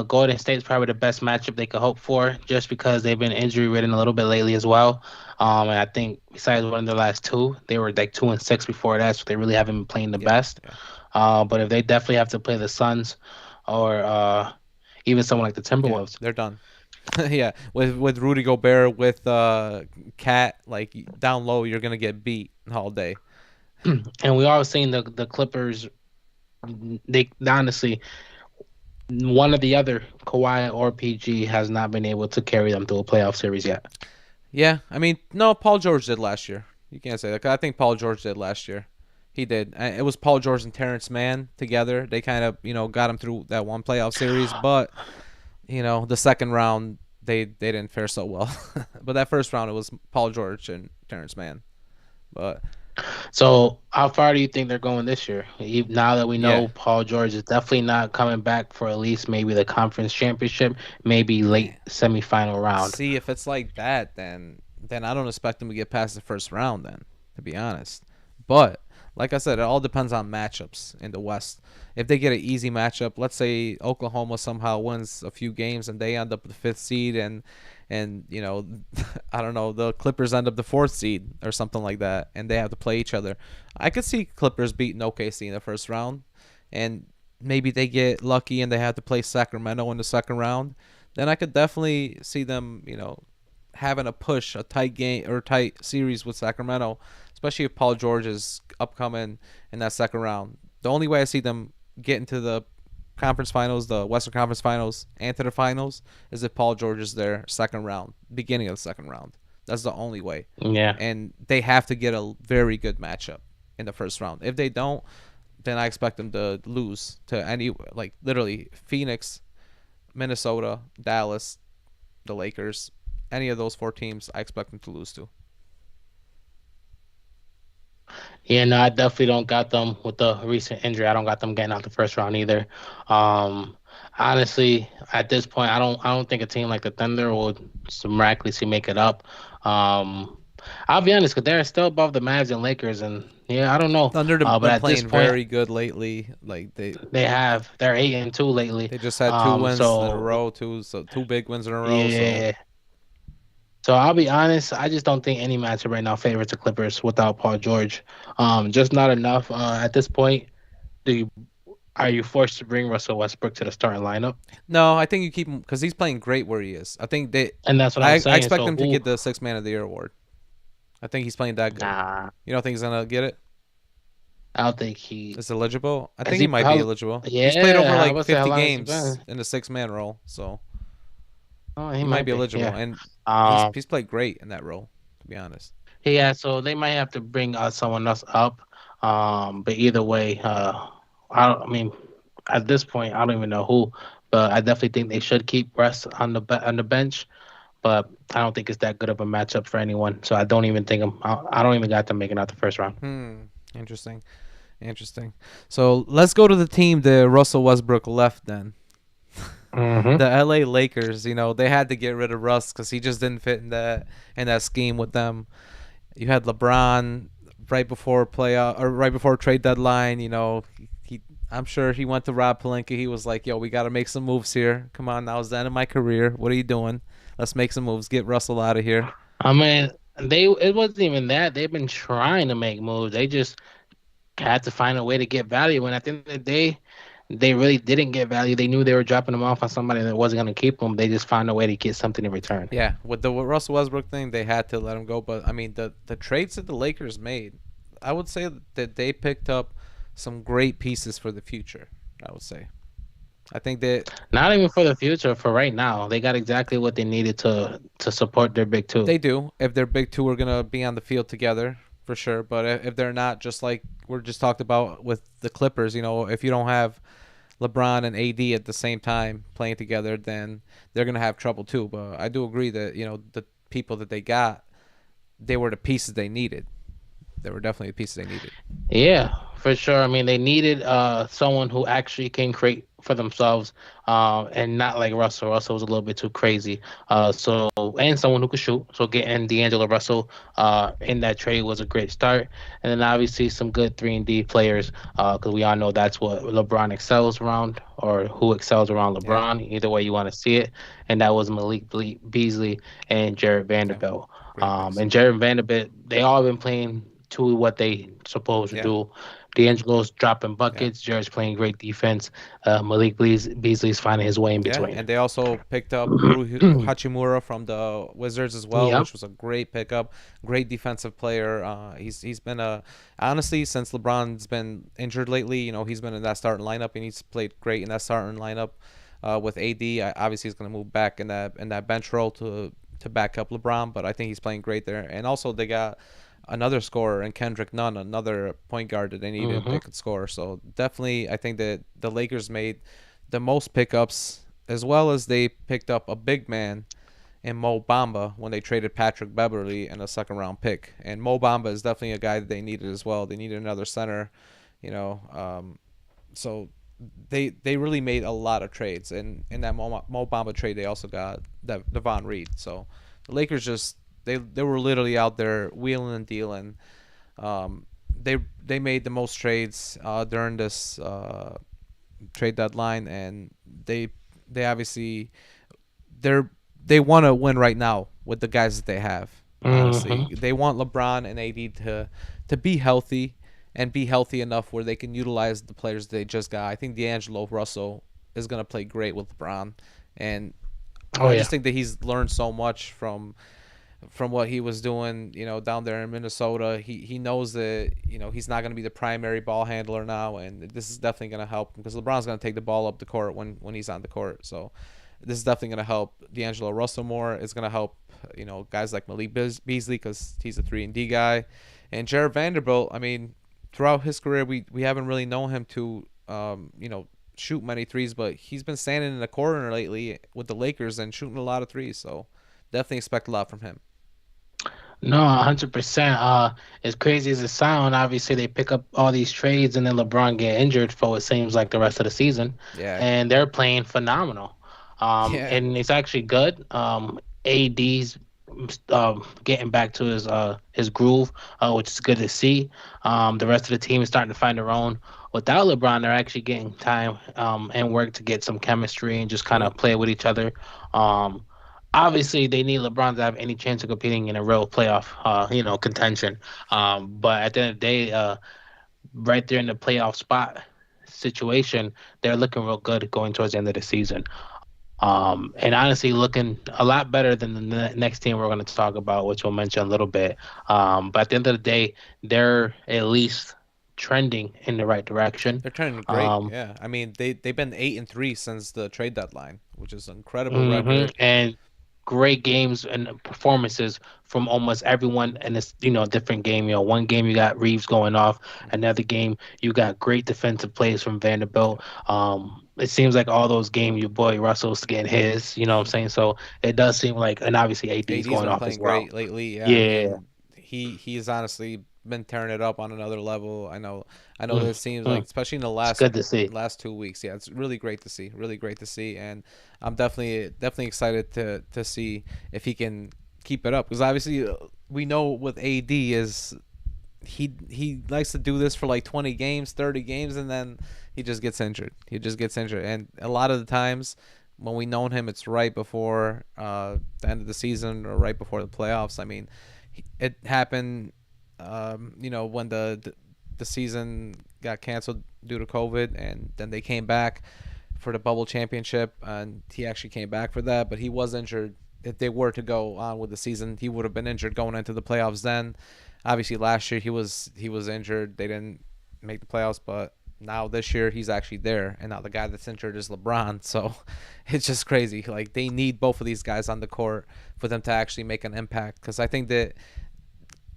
Golden State's probably the best matchup they could hope for, just because they've been injury ridden a little bit lately as well. And I think besides winning their last two, they were like 2-6 before that, so they really haven't been playing the Yeah, best. yeah, But if they definitely have to play the Suns or even someone like the yeah. Timberwolves, They're done. Yeah, with Rudy Gobert, with Cat, like down low, you're gonna get beat all day. and we all seen the Clippers. They honestly, one or the other, Kawhi or PG, has not been able to carry them through a playoff series yet. Yeah, I mean, no, Paul George did last year. You can't say that. 'Cause I think Paul George did last year. He did. It was Paul George and Terrence Mann together. They kind of, got him through that one playoff series, but the second round they didn't fare so well. But that first round it was Paul George and Terrence Mann. But So, how far do you think they're going this year? Now that we yeah, know Paul George is definitely not coming back for at least maybe the conference championship, maybe man. late semifinal round. See, if it's like that, then I don't expect them to get past the first round. Then, to be honest, but like I said, it all depends on matchups in the West. If they get an easy matchup, let's say Oklahoma somehow wins a few games and they end up the fifth seed, and I don't know, the Clippers end up the fourth seed or something like that, and they have to play each other. I could see Clippers beating OKC in the first round, and maybe they get lucky and they have to play Sacramento in the second round. Then I could definitely see them, having a push, a tight game or tight series with Sacramento, especially if Paul George is upcoming in that second round. The only way I see them getting to the conference finals, the Western Conference Finals, and to the finals is if Paul George is there second round, beginning of the second round. That's the only way. Yeah. And they have to get a very good matchup in the first round. If they don't, then I expect them to lose to any, like literally Phoenix, Minnesota, Dallas, the Lakers, any of those four teams. I expect them to lose to. Yeah, no, I definitely don't got them with the recent injury. I don't got them getting out the first round either. Um, Honestly, at this point, I don't think a team like the Thunder will miraculously make it up. Um, I'll be honest, because they're still above the Mavs and Lakers, and yeah, I don't know. Thunder But been at this playing point, very good lately. Like they're 8-2 lately. they just had two wins in a So row, two big wins in a row. So yeah. So I'll be honest, I just don't think any matchup right now favors the Clippers without Paul George. Just not enough. At this point, do you are you forced to bring Russell Westbrook to the starting lineup? no, I think you keep him because he's playing great where he is. I think they, And that's what I'm I saying. expect So him to who? get the six man of the year award. I think he's playing that good. Nah, You don't think he's gonna get it? I don't think he Is eligible? I is think he he. might be How? eligible. He's played over Yeah, I like would say how 50 long has he games been? in the six man role, so Oh, he he might might be be. eligible. Yeah. And he's Um. he's played great in that role, to be honest. Yeah. So they might have to bring someone else up. But either way, I mean, at this point, I don't even know who. But I definitely think they should keep Russ on on the bench. But I don't think it's that good of a matchup for anyone. So I don't even think I don't even got them making out the first round. Hmm. Interesting. Interesting. So let's go to the team that Russell Westbrook left then. Hmm. The LA Lakers, they had to get rid of Russ because he just didn't fit in that scheme with them. You had LeBron right before playoff or right before trade deadline. He I'm sure he went to Rob Pelinka. He was like, "Yo, we got to make some moves here. Come on, now it's the end of my career. What are you doing? Let's make some moves. Get Russell out of here." I mean, it wasn't even that. They've been trying to make moves. They just had to find a way to get value. And at the end of the day, they really didn't get value. They knew they were dropping them off on somebody that wasn't going to keep them. They just found a way to get something in return. Yeah, with the Russell Westbrook thing, they had to let him go. But I mean, the trades that the Lakers made, I would say that they picked up some great pieces for the future. I would say. I think that Not even for the future, for right now. They got exactly what they needed to support their big two. they do. If their big two are gonna be on the field together, for sure. But if they're not, just like we're just talked about with the Clippers, if you don't have LeBron and AD at the same time playing together, then they're gonna have trouble too. But I do agree that the people that they got, they were the pieces they needed. They were definitely the pieces they needed. Yeah, for sure. I mean, they needed someone who actually can create for themselves, and not like Russell. Russell was a little bit too crazy. And someone who could shoot. So getting D'Angelo Russell in that trade was a great start. And then obviously some good 3 and D players, because we all know that's what LeBron excels around, or who excels around Yeah, LeBron. Either way you want to see it. And that was Beasley and Jared yeah, Vanderbilt. great picks. And Jared Vanderbilt, they all been playing to what they supposed to Yeah, do. D'Angelo's dropping yeah. buckets. Jared's playing great defense. Beasley's finding his way in Yeah, between. and they also picked up Rui Hachimura from the Wizards as well, Yep. which was a great pickup. Great defensive player. He's been a honestly since LeBron's been injured lately. He's been in that starting lineup and he's played great in that starting lineup with AD. Obviously, he's going to move back in that bench role to back up LeBron, but I think he's playing great there. And also they got another scorer in Kendrick Nunn, another point guard that they needed Hmm. that could score. So definitely, I think that the Lakers made the most pickups as well as they picked up a big man in Mo Bamba when they traded Patrick Beverly and a second round pick. And Mo Bamba is definitely a guy that they needed as well. They needed another center, you know. So they really made a lot of trades. And in that Mo Bamba trade, they also got that Devon Reed. So the Lakers just they were literally out there wheeling and dealing. Um, they made the most trades during this trade deadline, and they obviously they're they want to win right now with the guys that they have. Hmm. Honestly, they want LeBron and AD to be healthy and be healthy enough where they can utilize the players they just got. I think D'Angelo Russell is gonna play great with LeBron, and Oh I yeah. just think that he's learned so much from what he was doing, down there in Minnesota. He knows that he's not going to be the primary ball handler now, and this is definitely going to help because LeBron's going to take the ball up the court when he's on the court. So this is definitely going to help D'Angelo Russell more. It's going to help guys like Malik Beasley because he's a 3 and D guy, and Jared Vanderbilt. I mean, throughout his career, we haven't really known him to shoot many threes, but he's been standing in the corner lately with the Lakers and shooting a lot of threes. So definitely expect a lot from him. No, 100%. As crazy as it sounds, obviously they pick up all these trades and then LeBron get injured for what seems like the rest of the season, Yeah. and they're playing phenomenal. Yeah. And it's actually good. AD's getting back to his groove, which is good to see. The rest of the team is starting to find their own. Without LeBron, they're actually getting time and work to get some chemistry and just kind True. of play with each other. Um, Obviously, they need LeBron to have any chance of competing in a real playoff, contention. But at the end of the day, right there in the playoff spot situation, they're looking real good going towards the end of the season. And honestly, looking a lot better than the next team we're going to talk about, which we'll mention a little bit. But at the end of the day, they're at least trending in the right direction. They're turning great. Um, Yeah. I mean, they've been 8-3 since the trade deadline, which is an incredible record. and great games and performances from almost everyone in this, different game. One game you got Reeves going off, another game you got great defensive plays from Vanderbilt. It seems like all those games your boy Russell's getting his. You know what I'm saying? So it does seem like, and obviously AD's AD's going been off as playing well. great lately. Yeah. I Yeah. mean, he's honestly been tearing it up on another level. I know Mm, that seems like mm. especially in the It's last good to see. last 2 weeks. Yeah, it's really great to see. Really great to see, and I'm definitely excited to see if he can keep it up because obviously we know with AD is he likes to do this for like 20 games, 30 games, and then he just gets injured. He just gets injured, and a lot of the times when we known him, it's right before the end of the season or right before the playoffs. I mean, it happened, when the season got canceled due to COVID, and then they came back for the bubble championship, and he actually came back for that, but he was injured. If they were to go on with the season, he would have been injured going into the playoffs. Then, obviously, last year he was injured. They didn't make the playoffs, but now this year he's actually there, and now the guy that's injured is LeBron. So it's just crazy. Like they need both of these guys on the court for them to actually make an impact. Because I think that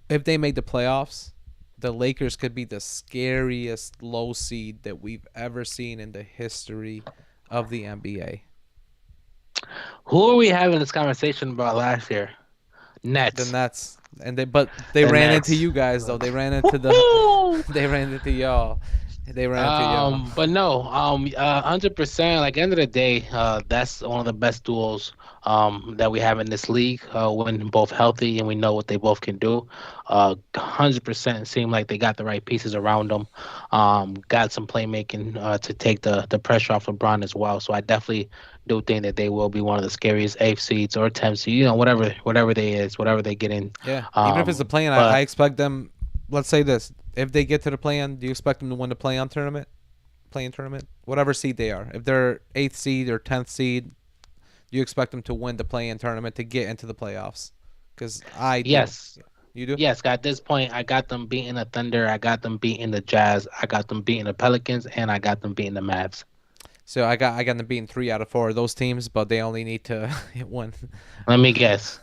if they make the playoffs, the Lakers could be the scariest low seed that we've ever seen in the history of the NBA. Who are we having this conversation about last year? The Nets. Nets, and they The ran into Nets. you guys though. They ran into the Woo-hoo! they ran into y'all. They ran into y'all. But no, 100%. Like end of the day, that's one of the best duels that we have in this league. When both healthy and we know what they both can do. 100% seem like they got the right pieces around them. Got some playmaking to take the pressure off LeBron as well. So I definitely do think that they will be one of the scariest eighth seeds or 10th seed. Whatever they is, whatever they get in. Yeah, even if it's a play-in, I But expect them. Let's say this: if they get to the play-in, do you expect them to win the play-in tournament? Play-in tournament, whatever seed they are. If they're eighth seed or 10th seed, do you expect them to win the play-in tournament to get into the playoffs? Because I do. yes. You do. Yes, at this point, I got them beating the Thunder. I got them beating the Jazz. I got them beating the Pelicans, and I got them beating the Mavs. So I got them beating 3 out of 4 of those teams, but they only need to hit one. Let me guess,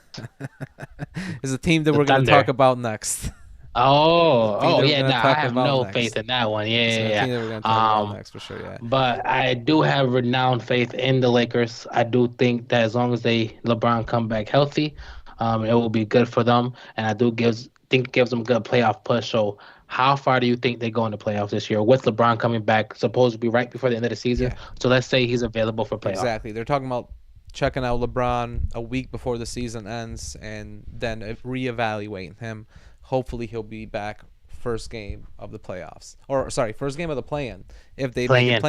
Is a team that the we're gonna talk Thunder. about next. The Oh, team oh that we're yeah. gonna No, I talk have about no faith next. in that one. Yeah, So yeah, the yeah. team that we're gonna talk yeah. about next for sure. Yeah. But I do have renowned faith in the Lakers. I do think that as long as LeBron come back healthy, it will be good for them, and I do think it gives them a good playoff push. So, how far do you think they go in the playoffs this year with LeBron coming back? Supposed to be right before the end of the season. Yeah. So let's say he's available for playoff. Exactly. They're talking about checking out LeBron a week before the season ends and then reevaluating him. Hopefully he'll be back first game of the playoffs. Or sorry, first game of the play-in. If they make Play it in. Yep.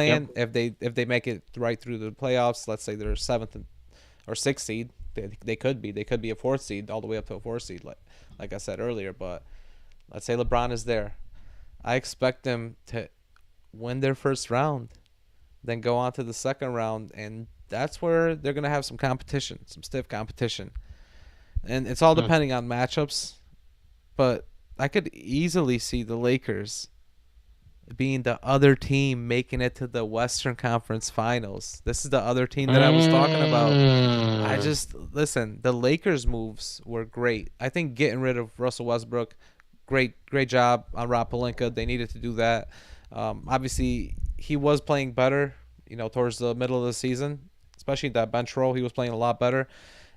play-in, if they make it right through the playoffs, let's say they're 7th or 6th seed, they could be a 4th seed all the way up to a 4th seed like I said earlier, but let's say LeBron is there. I expect them to win their first round, then go on to the second round, and that's where they're gonna have some competition, some stiff competition, and it's all Mm. depending on matchups. But I could easily see the Lakers being the other team making it to the Western Conference Finals. This is the other team that I was talking about. I Mm. just listen. The Lakers' moves were great. I think getting rid of Russell Westbrook, great job on Rob Pelinka. They needed to do that. Obviously, he was playing better. Towards the middle of the season, especially that bench role, he was playing a lot better,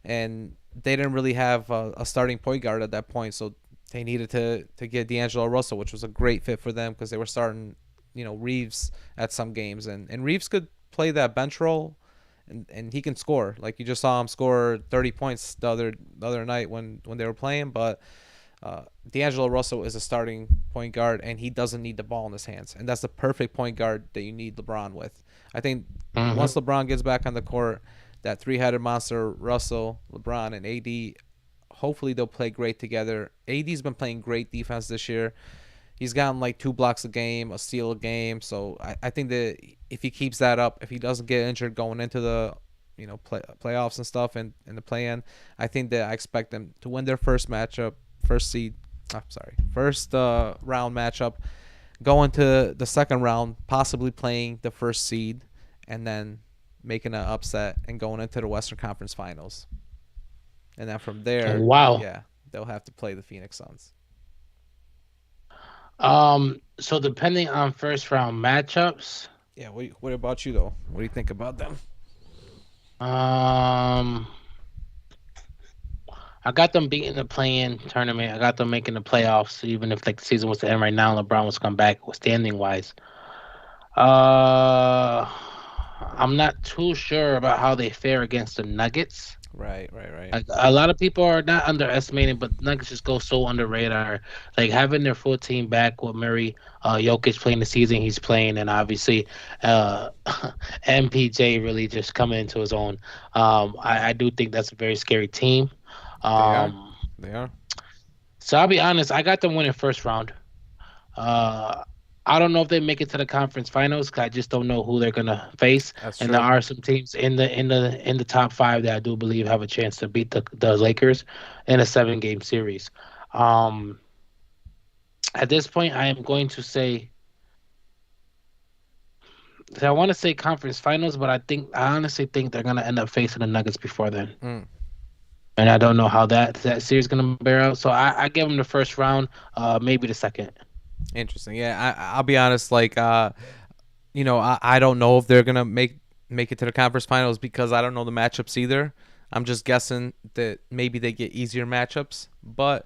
and they didn't really have a starting point guard at that point. So they needed to get D'Angelo Russell, which was a great fit for them because they were starting, Reeves at some games, and Reeves could play that bench role, and he can score. Like you just saw him score 30 points the other night when they were playing. But D'Angelo Russell is a starting point guard, and he doesn't need the ball in his hands, and that's the perfect point guard that you need LeBron with. I think Mm-hmm. once LeBron gets back on the court, that three-headed monster, Russell, LeBron, and AD, hopefully they'll play great together. AD's been playing great defense this year. He's gotten like 2 blocks a game, a steal a game. So I think that if he keeps that up, if he doesn't get injured going into the playoffs and stuff and the play-in, I think that I expect them to win their first matchup, first seed. I'm sorry, first round matchup, go into the second round, possibly playing the first seed, and then making an upset and going into the Western Conference Finals. And then from there, Wow. yeah, they'll have to play the Phoenix Suns. So depending on first round matchups, Yeah, what about you though? What do you think about them? um, I got them beating the play-in tournament. I got them making the playoffs, even if like the season was to end right now. LeBron was to come back standing wise. Uh, I'm not too sure about how they fare against the Nuggets. Right, right, right. Like a lot of people are not underestimating, but Nuggets just go so under radar. Like having their full team back with Murray, Jokic playing the season he's playing, and obviously uh, MPJ really just coming into his own. Yeah, I do think that's a very scary team. they are. Um, They are. so I'll be honest, I got them winning first round. Uh, I don't know if they make it to the conference finals 'cause I just don't know who they're gonna face. That's And there true. are some teams in the top five that I do believe have a chance to beat the Lakers in a 7 game series. Um, at this point, I am going to say I want to say conference finals, but I honestly think they're gonna end up facing the Nuggets before then. Mm, And I don't know how that series is gonna bear out. So I give them the first round, maybe the second. interesting. Yeah, I'll be honest. Like, I don't know if they're gonna make it to the conference finals because I don't know the matchups either. I'm just guessing that maybe they get easier matchups, but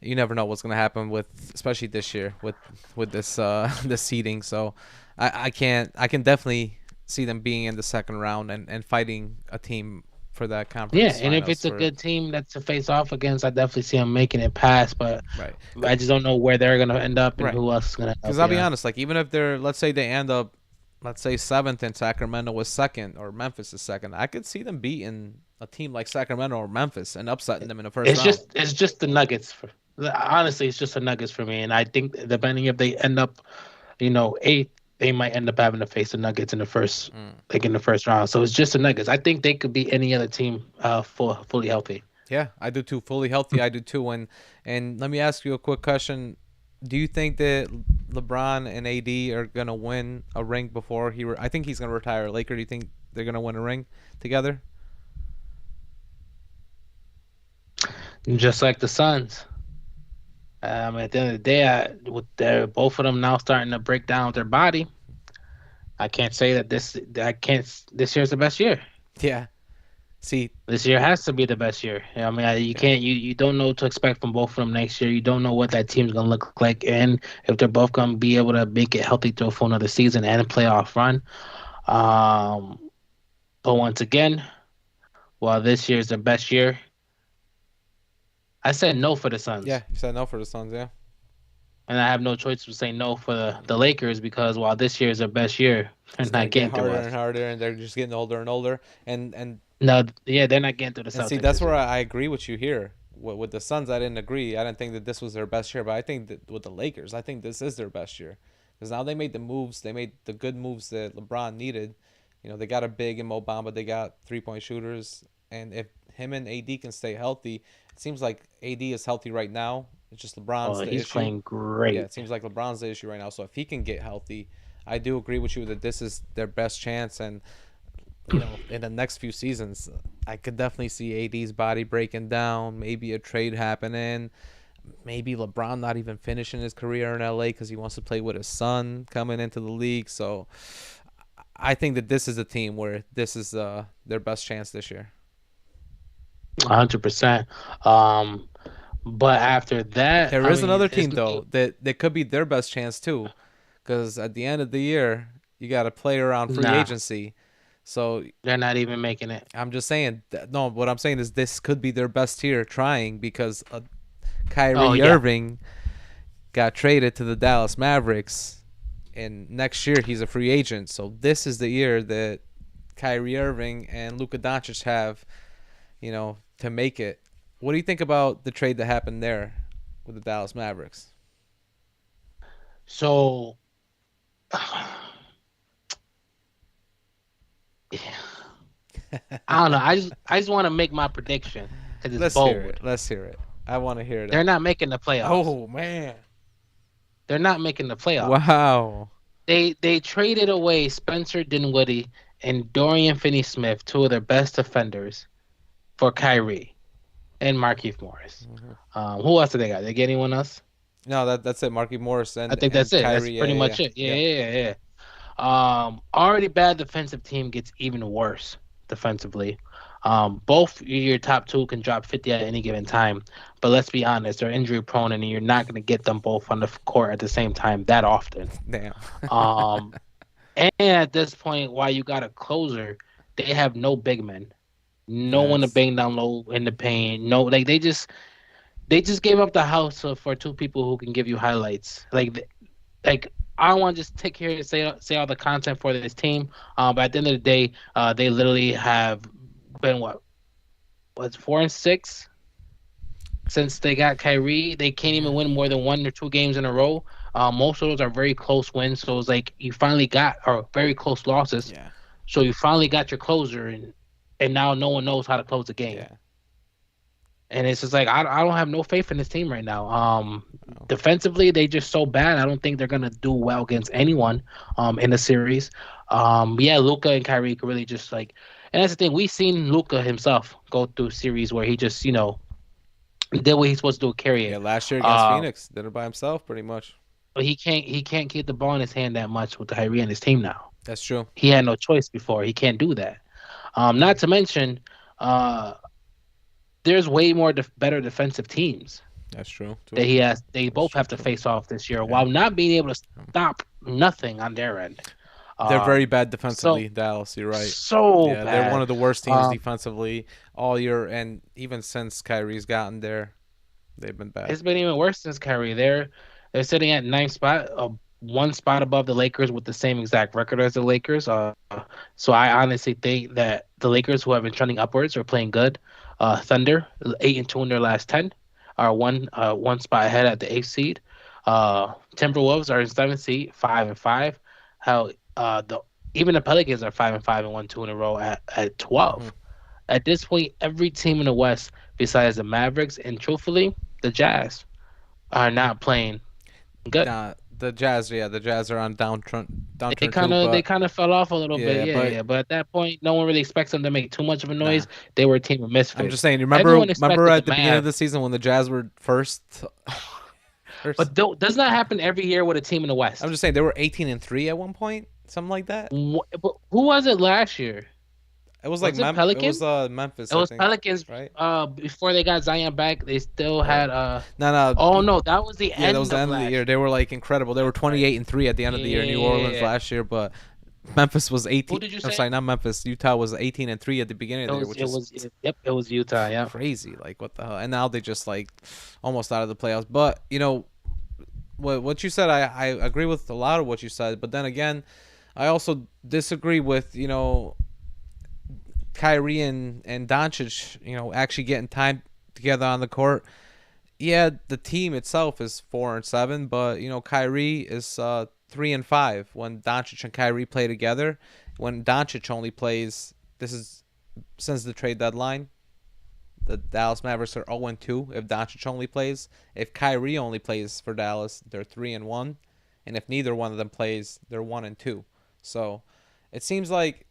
you never know what's gonna happen with, especially this year with this this seeding. So I can definitely see them being in the second round and fighting a team for that Yeah, conference and if finals it's a for good team that's to face off against, I definitely see them making it past. But right. I just don't know where they're gonna end up and Right. who else is gonna end Because up. I'll be Yeah, honest, like even if they're, let's say they end up, let's say seventh and Sacramento was second or Memphis is second, I could see them beating a team like Sacramento or Memphis and upsetting them in the first round. it's just the Nuggets. Honestly, it's just the Nuggets for me. And I think depending if they end up, eighth, they might end up having to face the Nuggets in the first, Mm. like in the first round. So it's just the Nuggets. I think they could be any other team, fully healthy. Yeah, I do too. Fully healthy, I do too. And let me ask you a quick question: do you think that LeBron and AD are gonna win a ring before I think he's gonna retire. Laker, do you think they're gonna win a ring together? Just like the Suns. At the end of the day, with their both of them now starting to break down with their body, I can't say that I can't. This year's the best year. Yeah. See. This year has to be the best year. I mean, you Yeah. can't. You don't know what to expect from both of them next year. You don't know what that team's gonna look like, and if they're both gonna be able to make it healthy through for another season and a playoff run. Um, but once again, while this year's the best year, I said no for the Yeah. Suns. You said no for the Suns. Yeah. And I have no choice to say no for the Lakers because while this year is their best year, they're It's gonna not get getting through harder and us. harder, and they're just getting older and older. And No, yeah, they're not getting through the And see, Celtics that's this where year. I agree with you here. With the Suns, I didn't agree. I didn't think that this was their best year, but I think that with the Lakers, I think this is their best year because now they made the moves. They made the good moves that LeBron needed. They got a big in Mo Bamba. They got 3-point shooters, and if him and AD can stay healthy, it seems like AD is healthy right now. It's just Oh, LeBron's the he's issue. playing Yeah, great. it seems like LeBron's the issue right now. So if he can get healthy, I do agree with you that this is their best chance. And in the next few seasons, I could definitely see AD's body breaking down, maybe a trade happening, maybe LeBron not even finishing his career in LA because he wants to play with his son coming into the league. So I think that this is a team where this is their best chance this year. 100%. Um, but after that, There I is mean, another it's team though that could be their best chance too, because at the end of the year you got to play around free nah, agency. So they're not even making it. I'm just saying no. What I'm saying is this could be their best year trying because Oh Kyrie yeah. Irving got traded to the Dallas Mavericks, and next year he's a free agent. So this is the year that Kyrie Irving and Luka Doncic have, to make it. What do you think about the trade that happened there with the Dallas Mavericks? So I don't know. I just want to make my prediction because it's Let's hear bold. it. Let's hear it. I want to hear They're that. not making the playoffs. Oh man! They're not making the playoffs. Wow. They traded away Spencer Dinwiddie and Dorian Finney-Smith, two of their best defenders, for Kyrie and Markieff Morris. Mhm. Who else did they got? They get anyone else? No, that's it. Marky Morris I think that's and it. That's Kyrie. Yeah, pretty yeah, yeah, much it. Yeah, yeah. yeah, yeah. Already bad defensive team gets even worse defensively. Both your top two can drop 50 at any given time, but let's be honest, they're injury prone, and you're not going to get them both on the court at the same time that often. Damn. Um, and at this point, while you got a closer, they have no big men, no one to That's bang down low in the paint. No, like they just gave up the house for two people who can give you highlights. Like I don't want to just take here and say all the content for this team. But at the end of the day, they literally have been what's 4-6 since they got Kyrie. They can't even yeah, win more than 1 or 2 games in a row. Most of those are very close wins. So it's like you finally got or very close losses. yeah, So you finally got your closer, and now no one knows how to close the game. yeah. And it's just like I don't have no faith in this team right now. Oh, Defensively, they just so bad. I don't think they're gonna do well against anyone in the series. Yeah, Luca and Kyrie could really just like, and that's the thing. We've seen Luca himself go through series where he just did what he's supposed to do, carry yeah. it. Last year against Uh, Phoenix, did it by himself, pretty much. but he can't keep the ball in his hand that much with Kyrie and his team now. That's true. He had no choice before. He can't do that. Not to mention, uh, there's way more better defensive teams That's true that too. he has. They That's both true have to too. face off this year Yeah. while not being able to stop nothing on their end. They're very bad So defensively, Dallas. You're right. so Yeah, they're one bad. of the worst teams Um, defensively all year, and even since Kyrie's gotten there, they've been bad. it's been even worse since Kyrie. They're sitting at ninth spot, 1 spot above the Lakers with the same exact record as the Lakers. So I honestly think that the Lakers, who have been trending upwards, are playing good. Thunder 8-2 in their last 10, are one spot ahead at the eighth seed. Timberwolves are in seventh seed, 5-5. How the even the Pelicans are 5-5 and 1-2 in a row at Hmm. 12. At this point, every team in the West, besides the Mavericks and truthfully the Jazz, are not playing good. Nah, the Jazz, yeah, the Jazz are on They downturn kind too. of they But kind of fell off a little bit, yeah, yeah, but yeah. But at that point, no one really expects them to make too much of a nah. noise. They were a team of I'm just misfits. saying. You Everyone remember expected the at the beginning of Mavs, the season when the Jazz were first, first. but does not happen every year with a team in the I'm West. just saying they were 18-3 at one point, something like that. But who was it last year? It was like Was it It was Pelicans? It Memphis, I was think, Pelicans. right? Before they got Zion back, they still Or had. no, no, Oh no, that was the yeah, that was end the of end of the last year. They were like incredible. They year. were That's right. 28-3 at the end of the year. New Orleans Yeah. last year, but Memphis was Who 18. did you I'm say? sorry, not Memphis. Utah was 18-3 at the beginning of It the year, was. which It is was. Yep. It was Utah. Yeah. crazy. Like what the hell? And now they just like almost out of the playoffs. But what you said, I agree with a lot of what you said. But then again, I also disagree with Kyrie and Doncic. Actually getting time together on the court. Yeah, the team itself is 4-7, but Kyrie is 3-5 when Doncic and Kyrie play together. When Doncic only plays, this is since the trade deadline. The Dallas Mavericks are 0-2 if Doncic only plays. If Kyrie only plays for Dallas, they're 3-1, and if neither one of them plays, they're 1-2. So it seems like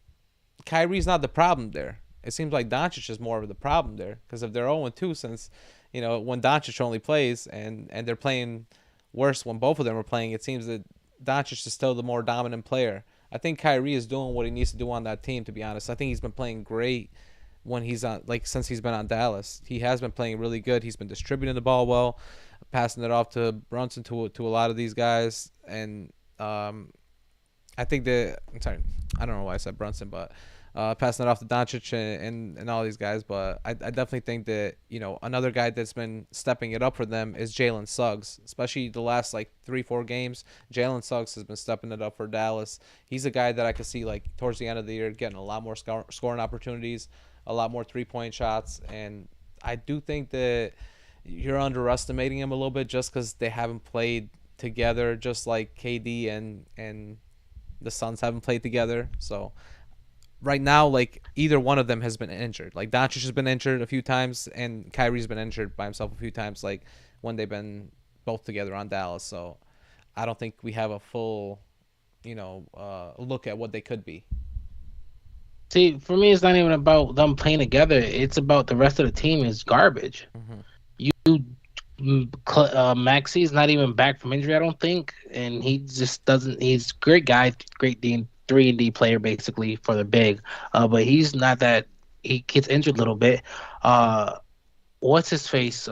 Kyrie's not the problem there. It seems like Doncic is more of the problem there because if they're 0-2, since when Doncic only plays and they're playing worse when both of them are playing, it seems that Doncic is still the more dominant player. I think Kyrie is doing what he needs to do on that team. To be honest, I think he's been playing great when he's on, like, since he's been on Dallas. He has been playing really good. He's been distributing the ball well, passing it off to Brunson, to a lot of these guys, and I think that I'm sorry, I don't know why I said Brunson, but passing it off to Doncic and all these guys. But I definitely think that another guy that's been stepping it up for them is Jalen Suggs, especially the last like 3-4 games. Jalen Suggs has been stepping it up for Dallas. He's a guy that I could see like towards the end of the year getting a lot more scoring opportunities, a lot more 3-point shots, and I do think that you're underestimating him a little bit just because they haven't played together, just like KD and the Suns haven't played together. So right now, like either one of them has been injured. Like Doncic has been injured a few times, and Kyrie's been injured by himself a few times. Like when they've been both together on Dallas. So I don't think we have a full, look at what they could be. See, for me, it's not even about them playing together. It's about the rest of the team is garbage. Mm-hmm. You, Maxi's not even back from injury, I don't think, and he just doesn't. He's a great guy, great D 3 and D player basically for the big, but he's not that. he gets injured a little bit. Uh, what's his face?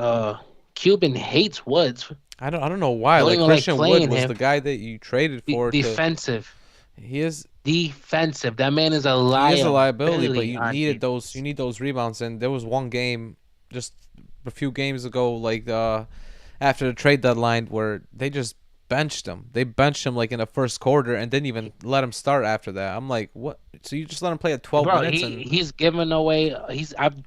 Cuban hates Woods. I don't know why. He don't Like even like Christian Wood playing was the him. guy that you traded for to. Defensive, He is defensive. That man is a he is a liability, but liability you on needed those. You defense. need those rebounds, and there was one game just a few games ago, like after the trade deadline, where they just benched him. They benched him like in the first quarter and didn't even let him start after that. I'm like, what? So you just let him play at 12 Bro, minutes he and he's giving away.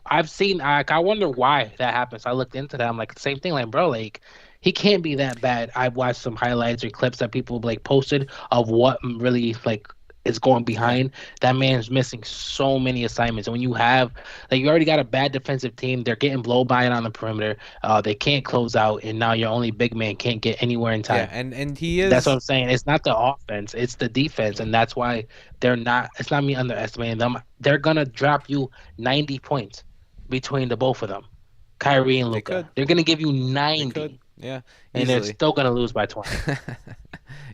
I've seen. I wonder why that happens. I looked into that. I'm like same thing. Like bro, like he can't be that bad. I've watched some highlights or clips that people like posted of what really like is going yeah, behind. That man's missing so many assignments. And when you have like you already got a bad defensive team, they're getting blow by it on the perimeter. They can't close out, and now your only big man can't get anywhere in yeah, time. and he That's what is I'm saying. It's not the offense, it's the defense, and that's why they're not. It's not me underestimating them. They're gonna drop you 90 points between the both of them, Kyrie and they Luca. could They're gonna give you they could 90, yeah and they're easily. still gonna lose by 20.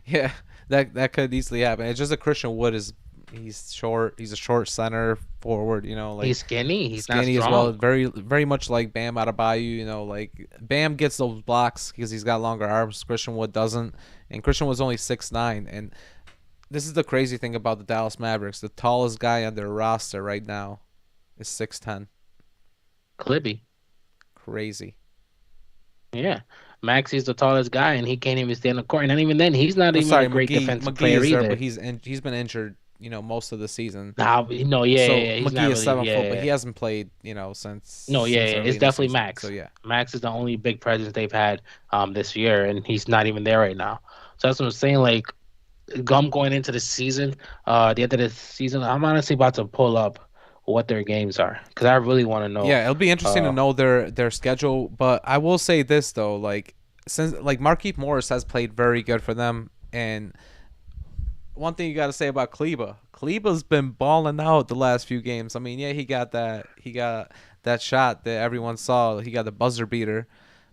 Yeah, that could easily happen. It's just a Christian Wood is he's short. He's a short center forward. Like He's skinny. He's not skinny as well. strong. Very much like Bam Adebayo. Like Bam gets those blocks because he's got longer arms. Christian Wood doesn't, and Christian Wood's only 6'9". And this is the crazy thing about the Dallas Mavericks. The tallest guy on their roster right now is 6'10". Clibby. Crazy. Yeah. Maxi's the tallest guy, and he can't even stay on the court. And even then, he's not Well, even a sorry, great McGee. defensive McGee player is there, but either. he's been injured. Most of the season. Nah, no, yeah, yeah, So yeah. He's McGee not is really. 7 foot, but Yeah. he hasn't played, since No, yeah, since yeah, early it's in the definitely season. So Max. yeah, Max is the only big presence they've had this year, and he's not even there right now. So that's what I'm saying. Like, I'm going into the season, the end of the season. I'm honestly about to pull up what their games are because I really want to know. yeah, it'll be interesting to Uh, know their schedule. But I will say this though, like since like Markieff Morris has played very good for them, and one thing you got to say about Kleba, Kleba's been balling out the last few games. I mean, yeah, he got that shot that everyone saw. He got the buzzer beater,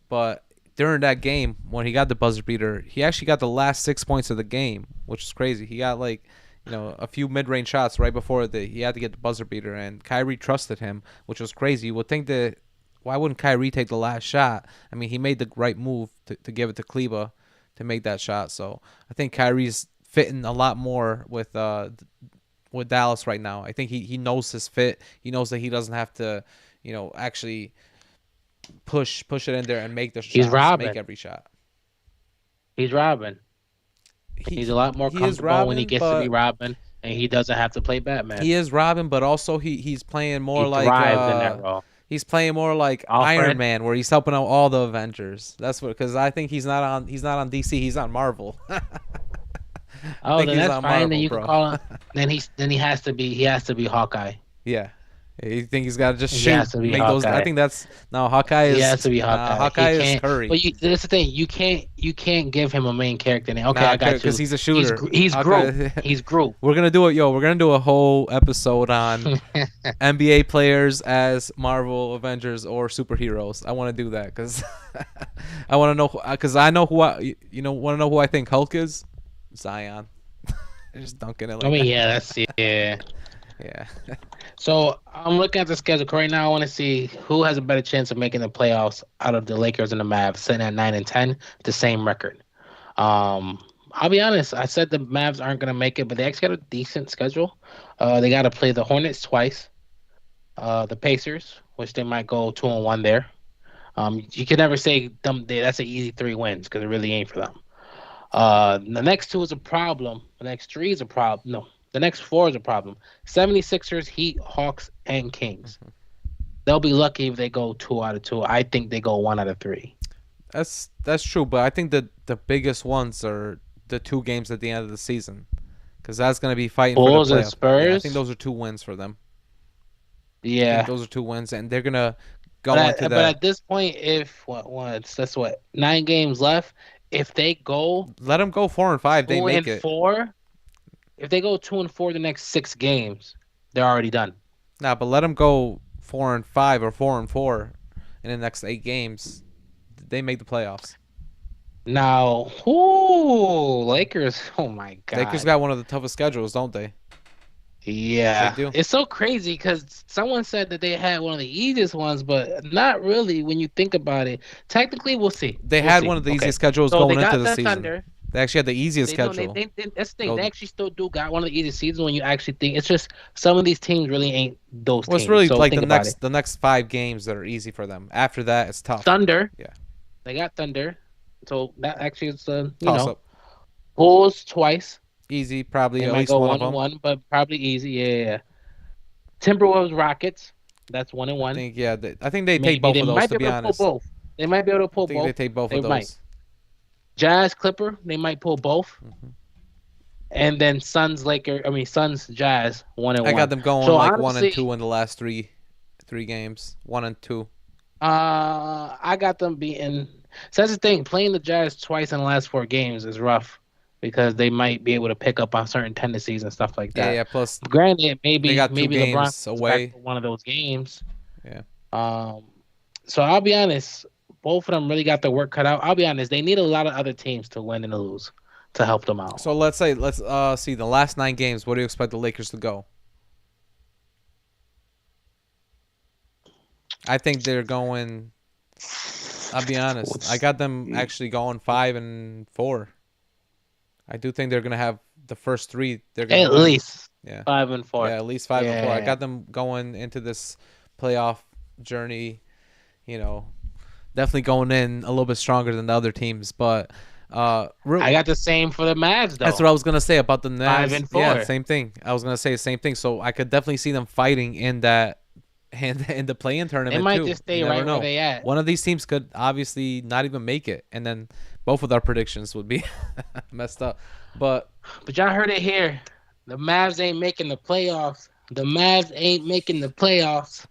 but during that game when he got the buzzer beater, he actually got the last 6 points of the game, which is crazy. He got like a few mid-range shots right before he had to get the buzzer beater, and Kyrie trusted him, which was crazy. You would think that why wouldn't Kyrie take the last shot? I mean, he made the right move to give it to Kleba to make that shot. So I think Kyrie's fitting a lot more with Dallas right now. I think he knows his fit. He knows that he doesn't have to, actually push it in there and make the he's shots, make robbing. every shot. He's robbing. He He's he, a lot more he is comfortable when he Robin, gets to be but robbing, and he doesn't have to play he Batman. is Robin, but also he's playing He more like thrives in that role. Iron Alfred. Man, where he's helping out all the Avengers. That's what because I think he's not on DC. He's on Marvel. I Oh, think then he's that's on fine. Then Marvel, you can bro. call him. Then he has to be Hawkeye. Yeah. You think he's got to just He shoot, has to be make those? I Hawkeye. think that's no Hawkeye He has is to be nah. Hawkeye. He Hawkeye is can't. Curry. But that's the thing. You can't give him a main character name. Okay, Nah, I got because you. he's a shooter. He's Groot. Hawkeye. He's Groot. We're gonna do it, yo. We're gonna do a whole episode on NBA players as Marvel Avengers or superheroes. I want to do that because I want to know because I know who want to know who I think Hulk is. Zion. Just dunking it I like mean, that. yeah, that's yeah. Yeah. So I'm looking at the schedule right now. I want to see who has a better chance of making the playoffs out of the Lakers and the Mavs, sitting at 9 and 10, the same record. I'll be honest. I said the Mavs aren't going to make it, but they actually got a decent schedule. They got to play the Hornets twice, the Pacers, which they might go 2-1 there. You can never say that's an easy 3 wins because it really ain't for them. The next two is a problem. The next three is a problem. No, the next four is a problem. 76ers, Heat, Hawks, and Kings. They'll be lucky if they go 2 out of 2. I think they go 1 out of 3. That's true, but I think that the biggest ones are the two games at the end of the season, because that's gonna be fighting for the Bulls and playoff. Yeah, I think Spurs. those are two wins for them. I think Yeah. those are two wins, and they're gonna But go into but that. at this point, if that's what 9 games left. If they go Let them go 4-5. They two make and it. four, if they go 2-4 the next 6 games, they're already done. Nah, but let them go 4-5 or 4-4 in the next 8 games. They make the playoffs. Now, whoo, Lakers. Oh my Lakers God. got one of the toughest schedules, don't they? They Yeah, do. it's so crazy because someone said that they had one of the easiest ones, but not really when you think about it. Technically, we'll see. They We'll had see. one of the Okay, easiest schedules so they going into got the the season. Thunder. They actually had the easiest They know schedule. that's the thing. They Go. actually still do got one of the easiest seasons when you actually think. It's just some of these teams really ain't those Well, it's teams. really So like think about it. the next 5 games that are easy for them. After that, it's tough. Thunder. Yeah, They got Thunder. So that actually is toss up. Bulls twice. Easy, probably They at might least go one of one and them. one, but probably easy. Yeah, yeah, yeah. Timberwolves Rockets. That's one and I one. think yeah. I think they take Maybe both they of those. might To be be able to pull honest, both. They might be able to I pull think they both. take both They of might. those. Jazz Clipper. They might pull both. Hmm. And then Suns Laker. I mean Suns Jazz one and I got one. them going So like one and honestly, two in the last three games. 1 and 2. I got them beating. So that's the thing. Playing the Jazz twice in the last 4 games is rough because they might be able to pick up on certain tendencies and stuff like Yeah, that. yeah. Plus Granted, they got two maybe LeBron games comes back away. for one of those games. Yeah. Um, so I'll be honest. Both of them really got their work cut out. I'll be honest. They need a lot of other teams to win and to lose to help them out. So let's see the last 9 games. What do you expect the Lakers to go? I think they're going. I'll be honest. I Let's got them see. actually going 5-4. I do think they're gonna have the first three. They're gonna At win. least Yeah, 5-4. yeah, at least 5-4. I Yeah. got them going into this playoff journey. You know, definitely going in a little bit stronger than the other teams. But I got the same for the Mavs that's though. what I was gonna say about the Five Navs. and Yeah, four. same thing. I was gonna say the same thing. So I could definitely see them fighting in that in the play-in They tournament might too. just You stay never right where know. they at. One of these teams could obviously not even make it, and then both of our predictions would be messed up. But But y'all heard it here. The Mavs ain't making the playoffs. The Mavs ain't making the playoffs.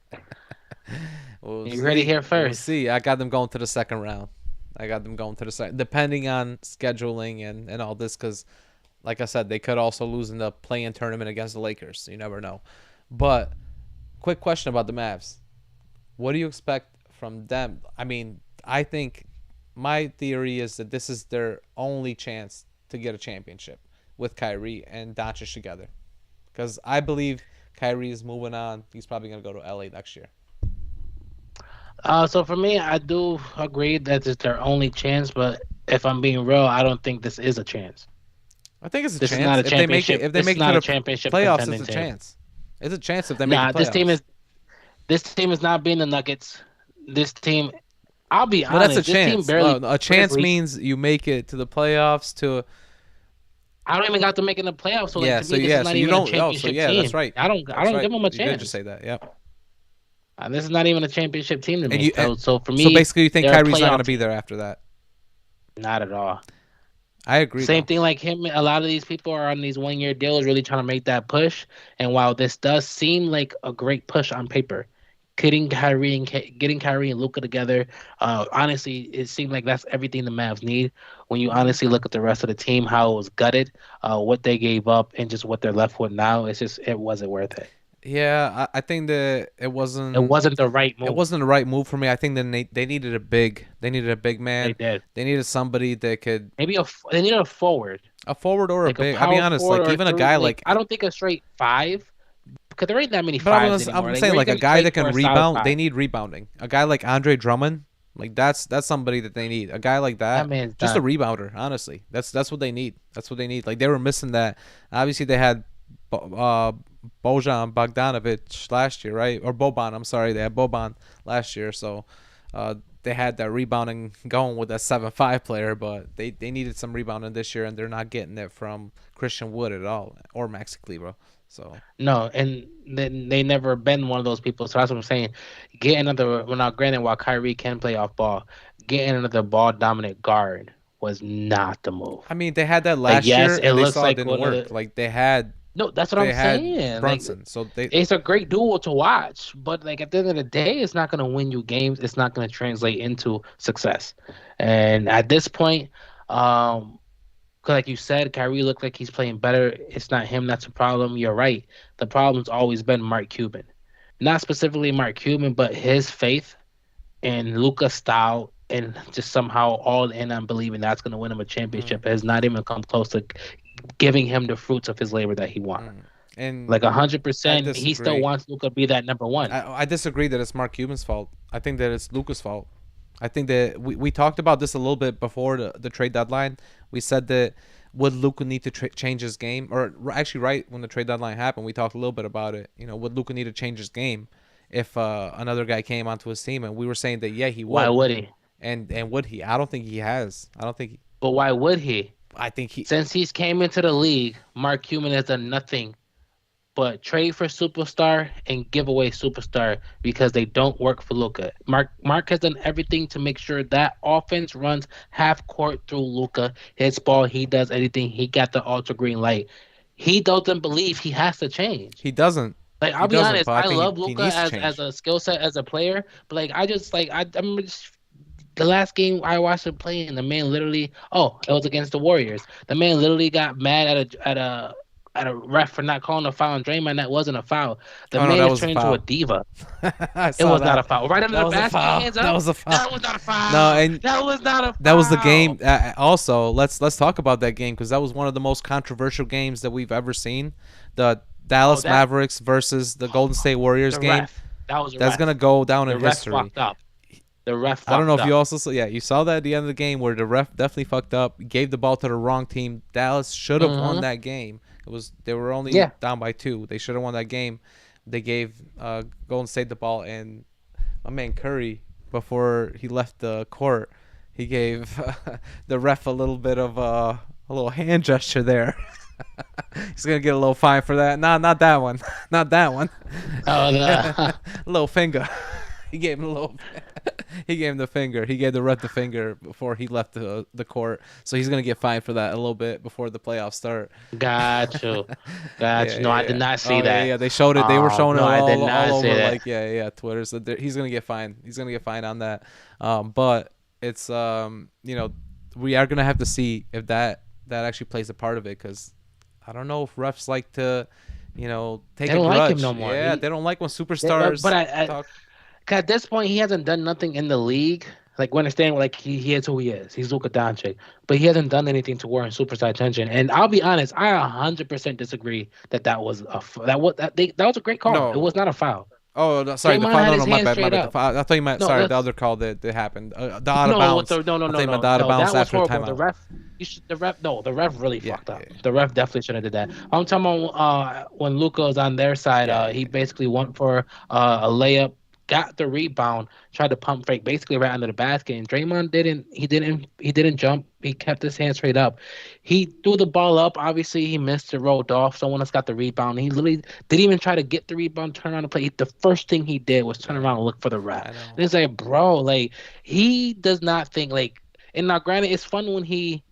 we'll You heard it see. here We'll first. see. I got them going to the second round. I got them going to the second, depending on scheduling and all this, because like I said, they could also lose in the play-in tournament against the Lakers. You never know. But quick question about the Mavs. What do you expect from them? I mean, I think my theory is that this is their only chance to get a championship with Kyrie and Doncic together. Because I believe Kyrie is moving on. He's probably going to go to LA next year. So for me, I do agree that it's their only chance. But if I'm being real, I don't think this is a chance. I think it's a This is not chance a championship. if they This is make it to not a the championship playoffs. It's contending a team. chance. It's a chance if they make the Nah, playoffs. this team is not being the Nuggets. This team, I'll be But that's a honest, this team chance. barely No, a beat chance Grizzlies. means you make it to the playoffs. To I don't even got to make it in the playoffs. So like yeah. to me, this is So not you even a don't. Oh, so championship yeah, that's team. right. I That's don't right. give them a You did just chance. say that. Yep. This is not even a championship team to And me. you. So for So me, basically, you think they're a Kyrie's not going playoff to be team. there after that? Not at all. I agree, Same though. thing like him. A lot of these people are on these 1 year deals, really trying to make that push. And while this does seem like a great push on paper, getting Kyrie and Luca together, honestly, it seemed like that's everything the Mavs need. When you Hmm. honestly look at the rest of the team, how it was gutted, what they gave up, and just what they're left with now, it wasn't worth it. Yeah, I think that It wasn't the right it move. wasn't the right move for me. I think that they needed a big They man. did. They needed somebody that could They needed a forward, a forward or a like a big. I'll be power honest, forward like or a even a three. guy Like like. I don't think a straight five, because there ain't that many But fives anymore. I'm Like saying where you like a gonna guy trade that for can a solid rebound. They five? need rebounding. A guy like Andre Drummond, like that's somebody that they need. A guy like That that, man's just a done. rebounder. Honestly, that's what they need. That's what they need. Like they were missing that. Obviously, they had uh, Bojan Bogdanovic last year, right? Or Boban. I'm sorry, they had Boban last year. So they had that rebounding going with that 7-5 player, but they needed some rebounding this year, and they're not getting it from Christian Wood at all or Maxi Kleber. So No, and they never been one of those people. So that's what I'm saying. Get another. Well, now granted, while Kyrie can play off ball, getting another ball dominant guard was not the move. I mean, they had that Like last yes, year, it and they looks saw it like didn't one of work. the. Like No, that's what I'm they had saying. Like Brunson, so they it's a great duel to watch, but like at the end of the day, it's not going to win you games. It's not going to translate into success. And at this point, um, 'cause like you said, Kyrie looked like he's playing better. It's not him that's a problem. You're right. The problem's always been Mark Cuban, not specifically Mark Cuban, but his faith in Luca's style. And just somehow all in on believing that's going to win him a mm, championship has not even come close to giving him the fruits of his labor that he wanted. mm. And Like a hundred I percent, he still disagree. wants Luka to be that number one. I disagree that it's Mark Cuban's fault. I think that it's Luca's fault. I think that we talked about this a little bit before the trade deadline. We said that would Luca need to change his game, or actually, right when the trade deadline happened, we talked a little bit about it. You know, would Luca need to change his game if another guy came onto his team? And we were saying that yeah, he Why would. would he? And would he? I don't think he has. I don't think. But why would he? I think he. Since he's came into the league, Mark Cuban has done nothing but trade for superstar and give away superstar because they don't work for Luca. Mark has done everything to make sure that offense runs half court through Luca. His ball, he does anything. He got the ultra green light. He doesn't believe he has to change. He doesn't. Like He I'll be doesn't. honest, But I I think love he Luca needs to as change. a skill set as a player, but like I just like I'm just the last game I watched him play, and the man literally, oh, it was against the Warriors. The man literally got mad at a ref for not calling a foul on Draymond. That wasn't a foul. The Oh no, man that is was a turned into a foul. diva. I It saw was not a that. foul. Right under That the was a basket, foul. hands That up. was a foul. That was not a No, foul. and That was not a that was the foul. game. Also, let's talk about that game because that was one of the most controversial games that we've ever seen. The Oh, Dallas that Mavericks versus the Golden State Warriors the game. ref. That was a That's gonna ref. go down in The ref history. fucked up. The ref I don't know fucked if you up. also saw. Yeah, you saw that at the end of the game where the ref definitely fucked up, gave the ball to the wrong team. Dallas should have won Hmm. that game. It was they were only Yeah. down by 2. They should have won that game. They gave Golden State the ball, and my man Curry, before he left the court, he gave the ref a little bit of a little hand gesture there. He's gonna get a little fine for that. Nah, not that one. Not that one. Oh, A little finger. He gave him a little. He gave him the finger. He gave the ref the finger before he left the court. So he's gonna get fined for that a little bit before the playoffs start. got you. Got Yeah, you. No, I yeah, did yeah. not Oh see yeah, that. yeah. They showed it. They were showing it No, I did all not see over. that. Like yeah, Twitter. So he's gonna get fined. He's gonna get fined on that. But it's we are gonna have to see if that actually plays a part of it because I don't know if refs like to take They a don't like him grudge. no more. Yeah, they don't like when But superstars I, talk. 'cause at this point, he hasn't done nothing in the league. Like, we understand, like, he is who he is. He's Luka Doncic. But he hasn't done anything to warrant superstar attention. And I'll be honest, I 100% disagree that was that was a great call. It No. was not a foul. Oh, no, sorry. The Draymond foul. had No, his no, my hand bad, my straight bad. The up. foul. I thought you meant No, sorry. The that's other call that happened. The out of no, what bounds. the no, no, I no, thought you meant no, the out of no. bounds That was after a horrible. The timeout. ref, the ref really Yeah, fucked yeah, up. The ref definitely shouldn't have did that. I'm talking about when Luca was on their side. yeah, He yeah. basically went for a layup, got the rebound, tried to pump fake, basically right under the basket. And Draymond didn't. He didn't jump. He kept his hand straight up. He threw the ball up. Obviously, he missed it, rolled off. Someone else got the rebound. He literally didn't even try to get the rebound, turn around and play. The first thing he did was turn Yeah, around and look for the ref. I And know. it's like, bro, like he does not think like. And now, granted, it's fun when he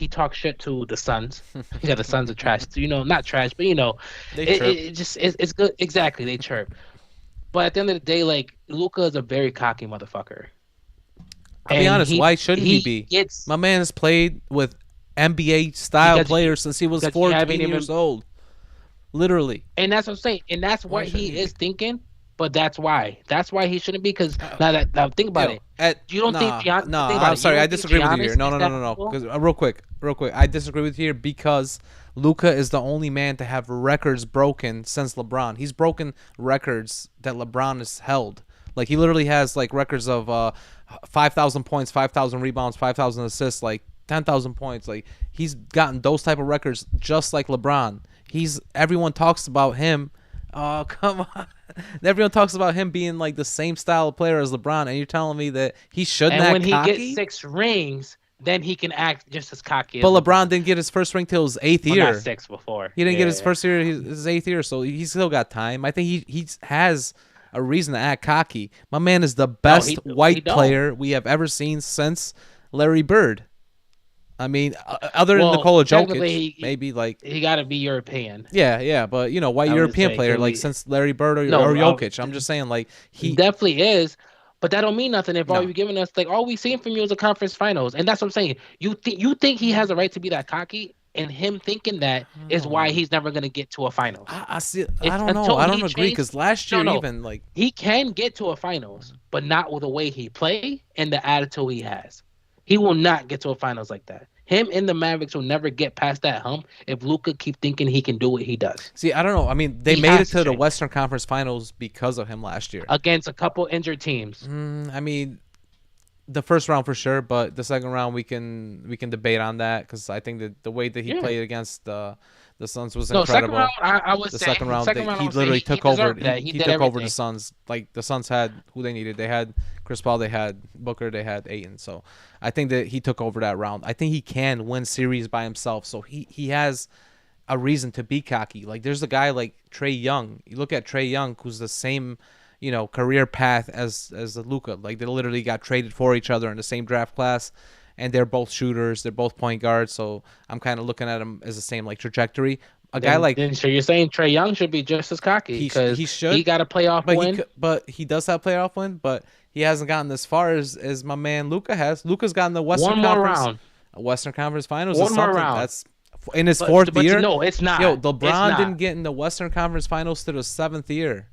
talks shit to the Suns. Yeah, the Suns are trash. Not trash, but They chirp. it just it's good. Exactly, they chirp. But at the end of the day, like Luca is a very cocky motherfucker, I'll be and honest. he Why shouldn't he he be? gets My man has played with NBA style because players since he was because you haven't 14 years even. old. Literally. And that's what I'm saying. And that's Why what shouldn't he he is be? thinking. But that's why. That's why he shouldn't be. Because Uh, now think about Yo, it. You don't think Gian? nah. Think about I'm it. You sorry. I don't think disagree with you here. Giannis No, is no, no, that no, no. level? Because real quick. I disagree with you here because Luca is the only man to have records broken since LeBron. He's broken records that LeBron has held. Like he literally has like records of 5,000 points, 5,000 rebounds, 5,000 assists, like 10,000 points. Like he's gotten those type of records just like LeBron. Everyone talks about him. Oh, come on. Everyone talks about him being like the same style of player as LeBron, and you're telling me that he shouldn't And when act he gets cocky? 6 rings, then he can act just as cocky as But LeBron LeBron. didn't get his first ring till his eighth Well, not year. 6 before. He didn't get his Yeah. first year, his 8th year, so he's still got time. I think he has a reason to act cocky. My man is the No, best he white don't. player we have ever seen since Larry Bird. I mean, other than Well, Nikola technically, Jokic, he maybe like he got to be European. yeah, but white I would European say player because like we since Larry Bird or no, Jokic. I'm just saying like he definitely is. But that don't mean nothing if all no. you're giving us like all we seen from you is a conference finals, and that's what I'm saying. You think he has a right to be that cocky, and him thinking that I don't is know, why man. he's never gonna get to a finals. I see. I It's don't know. until I he don't agree changed. because last No, year no, even like he can get to a finals, but not with the way he play and the attitude he has. He will not get to a finals like that. Him and the Mavericks will never get past that hump if Luca keep thinking he can do what he does. See, I don't know. I mean, they He made it has to to the change Western Conference Finals because of him last year. against a couple injured teams. I mean, the first round for sure, but the second round we can debate on that because I think that the way that he Yeah. played against the Suns was No, second round, incredible. I would The say second round, second round. I he would say literally he took over. deserved He that. He he did took over the everything. Suns. Like the Suns had who they needed. They had Chris Paul. They had Booker. They had Ayton. So I think that he took over that round. I think he can win series by himself. So he has a reason to be cocky. Like there's a guy like Trey Young. You look at Trey Young, who's the same, career path as Luca. Like they literally got traded for each other in the same draft class, and they're both shooters. They're both point guards. So I'm kind of looking at them as the same like trajectory. A guy Then like so you're saying Trey Young should be just as cocky because he he should, got a playoff but win. but he does have playoff win, but he hasn't gotten as far as my man Luca has. Luca's gotten the One more round. Western Conference Finals is One more something round. that's in his But fourth year. no, it's Yo, not. It's LeBron didn't not. get in the Western Conference Finals to the seventh year.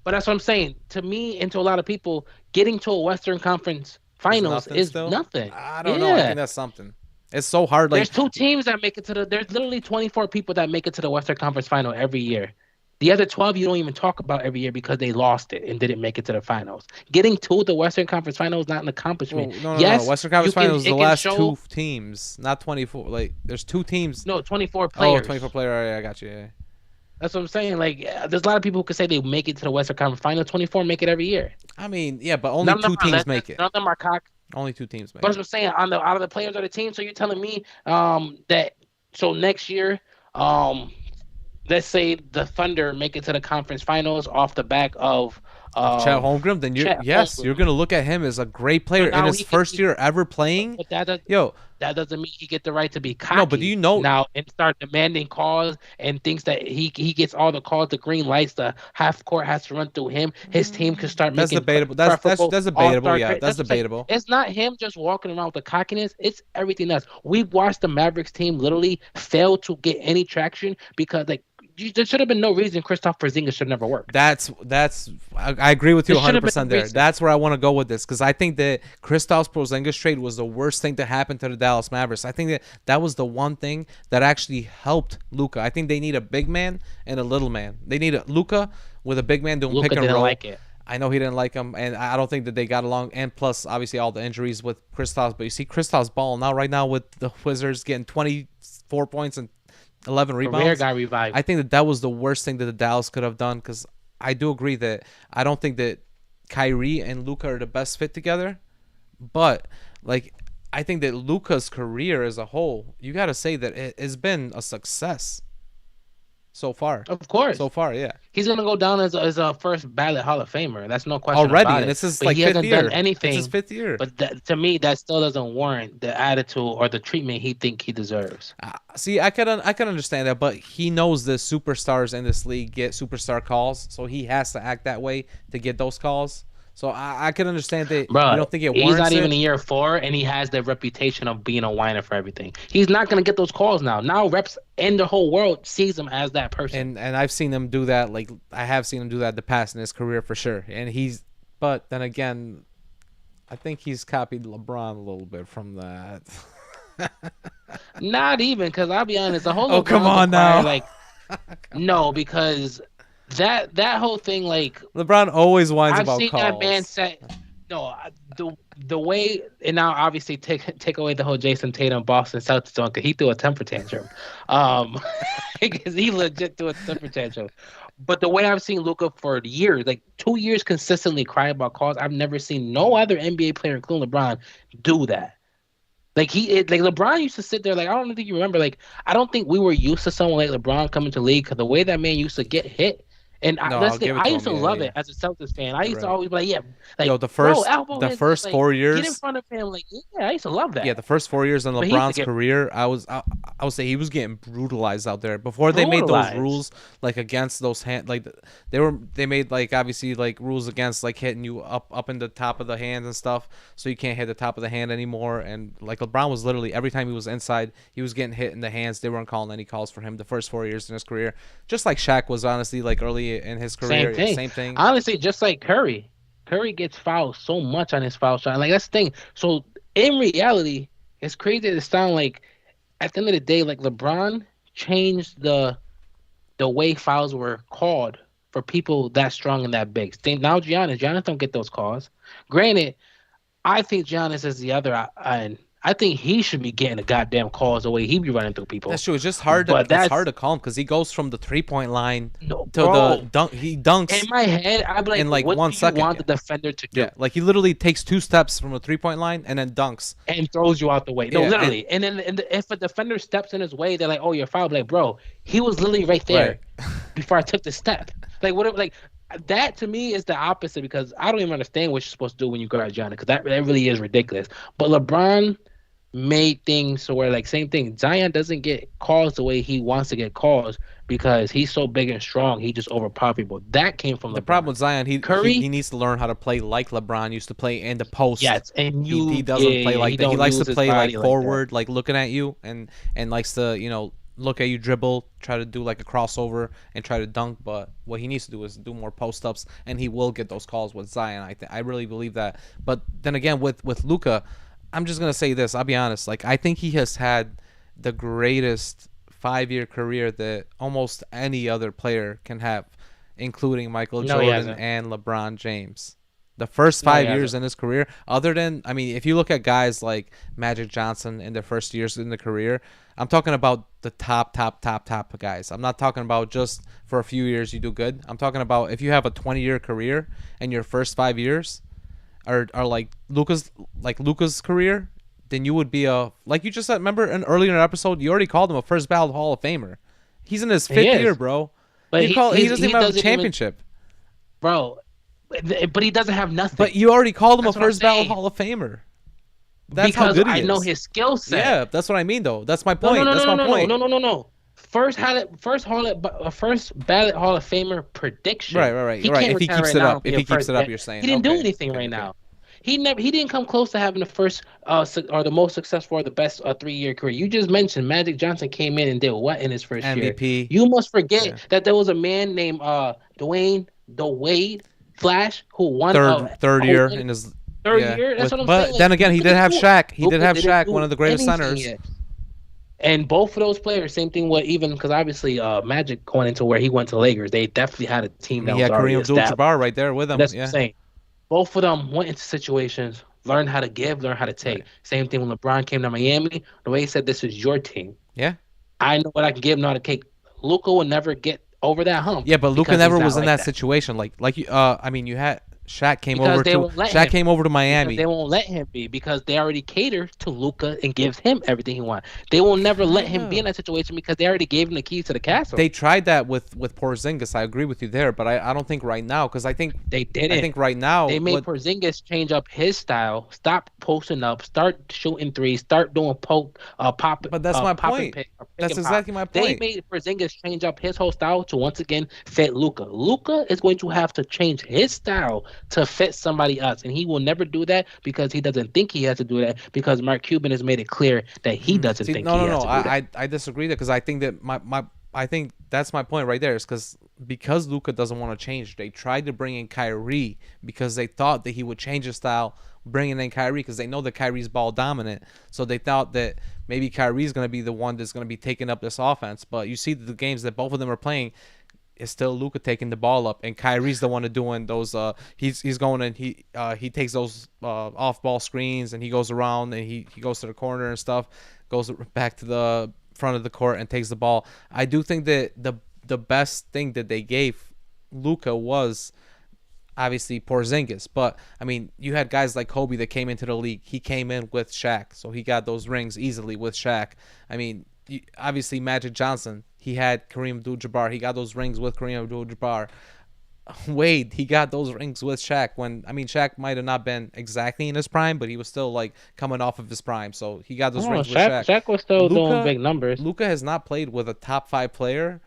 But that's what I'm saying. To me and to a lot of people, getting to a Western Conference Is Finals nothing is still? nothing. I don't know. I Yeah. think that's something. It's so hard. There's Like, two teams that make it to the there's literally 24 people that make it to the Western Conference Final every year. The other 12 you don't even talk about every year because they lost it and didn't make it to the finals. Getting to the Western Conference Final is not an well, accomplishment. no. Yes, Western you Conference can Finals is the it can last show two teams, not 24. Like, there's two teams. no 24 Oh, 24 players. player. All right, I got you. Yeah. That's what I'm saying. Like there's a lot of people who could say they make it to the Western Conference Final. 24 make it every year. I mean, yeah, but only None of them two are teams make legends. it. None of them are cock. Only two teams make But as it. I'm saying, on the out of the players of the team, so you're telling me that so next year, let's say the Thunder make it to the conference finals off the back Of Chet of Holmgren, then Chet you're Holmgren. gonna look at him as a great So player in now his he can first year ever playing. but Yo, that doesn't mean he get the right to be no, but do you cocky know now and start demanding calls and thinks that he gets all the calls, the green lights, the half court has to run through him. His team can start that's making debatable? preferable That's debatable. all-star Yeah, trade. that's That's what I'm saying. debatable. It's not him just walking around with the cockiness. It's everything else. We've watched the Mavericks team literally fail to get any traction because there should have been no reason Kristaps Porzingis should never work. I agree with you There should have been 100% no there. reason. That's where I want to go with this because I think that Kristaps Porzingis trade was the worst thing to happen to the Dallas Mavericks. I think that was the one thing that actually helped Luca. I think they need a big man and a little man. They need a Luca with a big man doing Luka pick and didn't roll. like it. I know he didn't like him, and I don't think that they got along. And plus, obviously, all the injuries with Kristaps. But you see Kristaps balling now right now with the Wizards getting 24 points and 11 Career rebounds. got revived. I think that was the worst thing that the Dallas could have done because I do agree that I don't think that Kyrie and Luca are the best fit together. But like I think that Luca's career as a whole, you got to say that it has been a success so far. Of course. So far, yeah. He's gonna go down as a first ballot Hall of Famer. That's no question Already, about and it. this is But like he fifth hasn't done year. It's his anything. fifth year. But to me, that still doesn't warrant the attitude or the treatment he think he deserves. See, I can understand that, but he knows the superstars in this league get superstar calls, so he has to act that way to get those calls. So I can understand that you Bro, don't think it he's warrants not even it. in year 4, and he has the reputation of being a whiner for everything. He's not gonna get those calls now. Now reps and the whole world sees him as that person. And I've seen him do that. Like I have seen him do that in the past in his career for sure. But then again, I think he's copied LeBron a little bit from that. Not even, because I'll be honest, the whole Oh, come LeBron on acquire, now. like no, because that whole thing, like LeBron always whines I've about seen that man calls. say no. The way, and now obviously take away the whole Jason Tatum Boston Celtics one because he threw a temper tantrum, um, because he legit threw a temper tantrum. But the way I've seen Luka for years, like 2 years consistently cry about calls, I've never seen no other NBA player, including LeBron, do that. Like LeBron used to sit there, like I don't think you remember, like I don't think we were used to someone like LeBron coming to league because the way that man used to get hit. And No, let's I'll say give it I to used him. to Yeah, love yeah. it as a Celtics fan. I You're used to right. always be like, yeah, like Yo, bro, elbow the his, first like four get in years. front of him, like yeah, I used to love that. Yeah, the first 4 years in But he used to LeBron's get career, I would say he was getting brutalized out there before they made those brutalized. rules like against those hand like they made like obviously like rules against like hitting you up in the top of the hands and stuff, so you can't hit the top of the hand anymore. And like LeBron was literally every time he was inside, he was getting hit in the hands. They weren't calling any calls for him the first 4 years in his career, just like Shaq was honestly like early in his Same career. thing. Same thing. Honestly, just like Curry. Curry gets fouled so much on his foul shot. Like that's the thing. So in reality, it's crazy to sound like at the end of the day, like LeBron changed the way fouls were called for people that strong and that big. Same now, Giannis don't get those calls. Granted, I think Giannis is the other end. I think he should be getting the goddamn calls the way he be running through That's people. true. It's just hard to But it's hard that's to call him because he goes from the 3 point line no, to the bro. dunk. He In dunks my head, I'd be like, in like what one do you second. want Yeah, the defender to yeah. do? Like he literally takes 2 steps from the 3 point line and then dunks. And throws you out the way. No, Yeah, and literally. And then if a defender steps in his way, they're like, "Oh, you're fouled." Like, bro, he was literally right right. there before I took the step. Like, what? Like that to me is the opposite because I don't even understand what you're supposed to do when you guard Giannis because that really is ridiculous. But LeBron made things so where like same thing. Zion doesn't get calls the way he wants to get calls because he's so big and strong. He just overpower people. That came from The problem LeBron. with Zion, he Curry, needs to learn how to play like LeBron used to play in the post. yes, and He you, doesn't play yeah, like he that. He don't likes to use his play like body like that. forward, like looking at you, and likes to look at you dribble, try to do like a crossover and try to dunk. But what he needs to do is do more post ups, and he will get those calls with Zion. I really believe that. But then again, with Luca, I'm just gonna say this. I'll be honest. Like I think he has had the greatest 5 year career that almost any other player can have, including Michael No, he Jordan hasn't. and LeBron James. The first No, he 5 years hasn't. in his career, other than, I mean, if you look at guys like Magic Johnson in their first years in the career, I'm talking about the top guys. I'm not talking about just for a few years you do good. I'm talking about if you have a 20-year career and your first 5 years are like Luca's career, then you would be a, like you just said. Remember in earlier episode, you already called him a first ballot Hall of Famer. He's in his He fifth year, is, bro. but He doesn't he even have a doesn't even, championship. bro. But he doesn't have But nothing. you already called him a That's what I'm first ballot saying. Hall of Famer. That's how Because good he I know is. his skill set. Yeah, that's what I mean though. That's my No, no, point. no, That's no, no, my no, no, point. no, no, no, no. First ballot Hall of Famer Right, prediction. right, right, He right. can't If he retire keeps right it now up, and if be a he keeps first. it up, you're He saying didn't do okay, anything okay, right okay. now. He didn't come close to having the first or the most successful or the best 3 year career. You just mentioned Magic Johnson came in and did what in his first year? MVP. You must Yeah. forget that there was a man named Dwayne the Wade Flash who won Third who year won in his, third yeah. year. That's With what I'm saying. but Like then again, he Luka did didn't have do Shaq. He did Luka have didn't Shaq, one do of the greatest anything centers. yet. And both of those players, same thing with even because obviously Magic going into where he went to Lakers, they definitely had a I team mean, that he was had already Kareem established. Abdul-Jabbar right there with And him. that's what I'm Yeah, saying. Both of them went into situations, learned how to give, learned how to right. take. Same thing when LeBron came to Miami. The way he said, "This is your team. Yeah, I know what I can give, know how to take." Luca will never get over that hump yeah. But Luka because he's never not was in like that that. situation. Like you. I mean, you had Because they won't let Shaq him. came over to Because they Miami. won't let him be because they already cater to Luca and gives him everything he wants. They will never let him be in Kinda. that situation because they already gave him the keys to the castle. They tried that with Porzingis. I agree with you there, but I don't think right now because They I didn't. think right now They made what. Porzingis change up his style, stop posting up, start shooting threes, start doing But that's my pop and point. pick, or pick That's and pop. exactly my They point. made Porzingis change up his whole style to once again fit Luca. Luca is going to have to change his style to fit somebody else, and he will never do that because he doesn't think he has to do that because Mark Cuban has made it clear that he doesn't See, think no, he no, has no. to do that. I disagree there because I think that I think that's my point right there is because Luca doesn't want to change. They tried to bring in Kyrie because they thought that he would change his style, bringing in Kyrie because they know that Kyrie's ball dominant. So they thought that maybe Kyrie's going to be the one that's going to be taking up this offense. But you see the games that both of them are playing, it's still Luca taking the ball up, and Kyrie's the one doing those. He's going and he takes those off ball screens, and he goes around and he goes to the corner and stuff, goes back to the front of the court and takes the ball. I do think that the best thing that they gave Luca was obviously Porzingis, but I mean you had guys like Kobe that came into the league. He came in with Shaq, so he got those rings easily with Shaq. I mean obviously Magic Johnson, he had Kareem Abdul-Jabbar. He got those rings with Kareem Abdul-Jabbar. Wade, he got those rings with Shaq when I mean Shaq might have not been exactly in his prime, but he was still like coming off of his prime. So he got those Oh, rings with Shaq, Shaq. Shaq was still doing Luca big numbers. Luca has not played with a top 5 player.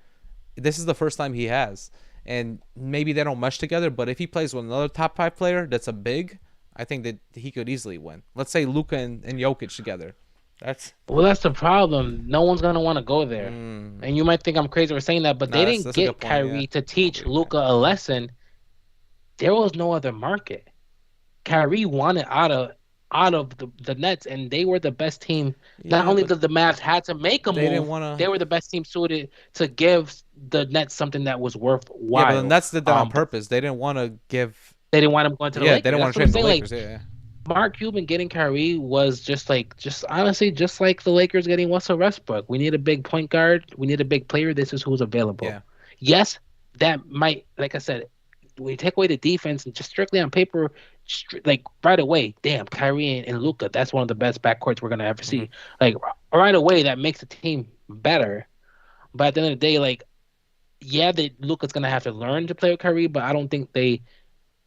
This is the first time he has. And maybe they don't mesh together, but if he plays with another top 5 player that's a big, I think that he could easily win. Let's say Luca and Jokic together. That's Well, that's the problem. No one's gonna want to go there. mm, And you might think I'm crazy for saying that, but nah, they that's didn't that's a good get point. Yeah, Kyrie to I teach agree with you. Luca a lesson. There was no other market. Kyrie wanted out of. out of the Nets, and they were the best team. Not Yeah, only but did the Mavs had to make a they didn't move, want to. they were the best team suited to give the Nets something that was Yeah, but the worthwhile. Nets did that on But purpose. They didn't want to give. they didn't want him going to the Yeah, they Lakers. didn't want That's to what trade I'm him to the saying. Like Lakers. Yeah, Mark Cuban getting Kyrie was just like, just honestly, just like the Lakers getting Russell Westbrook. We need a big point guard. We need a big player. This is who's available. yeah. Yes, that might, like I said, when you take away the defense and just strictly on paper, like right away, damn, Kyrie and Luca, that's one of the best backcourts we're gonna ever Hmm. see. Like right away, that makes the team better. But at the end of the day, like yeah, Luca's gonna have to learn to play with Kyrie, but I don't think they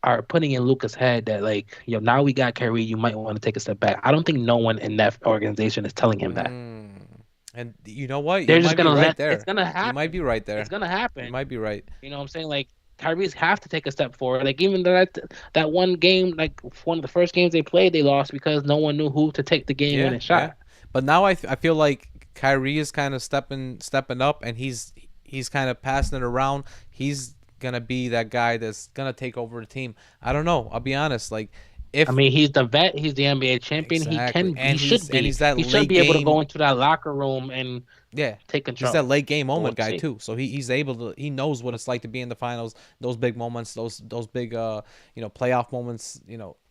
are putting in Luca's head that like, now we got Kyrie, you might want to take a step back. I don't think no one in that organization is telling him that. Mm. And you know what? You They're just might be gonna right let it's there. gonna You might happen. be right It's there. gonna You happen. might be right. You know what I'm saying? Like Kyrie's have to take a step forward. Like even that one game, like one of the first games they played, they lost because no one knew who to take the game Yeah, winning yeah. shot. But now I feel like Kyrie is kind of stepping up, and he's kind of passing it around. He's gonna be that guy that's gonna take over the team. I don't know. I'll be honest. Like I if mean, he's the vet. He's the NBA champion. exactly, He should and be. he's that He should late be able to go game. into that locker room and Yeah, take he's that control. late game But we'll moment guy see. too. So he's able to he knows what it's like to be in the finals, those big moments, those big playoff moments.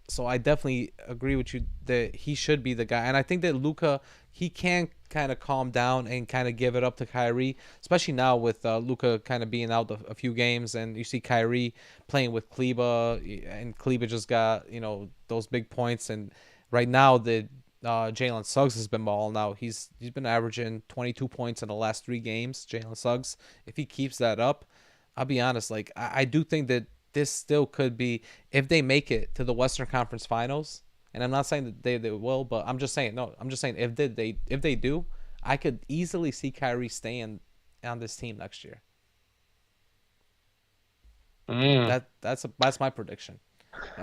So I definitely agree with you that he should be the guy, and I think that Luca he can kind of calm down and kind of give it up to Kyrie, especially now with Luca kind of being out a few games, and you see Kyrie playing with Kleba, and Kleba just got those big points, and right now the Jalen Suggs has been balling out. He's been averaging 22 points in the last 3 games. Jalen Suggs, if he keeps that up, I'll be honest. Like I do think that this still could be if they make it to the Western Conference Finals. And I'm not saying that they will, but I'm just saying no. I'm just saying if they do, I could easily see Kyrie staying on this team next year. Mm. That's my prediction.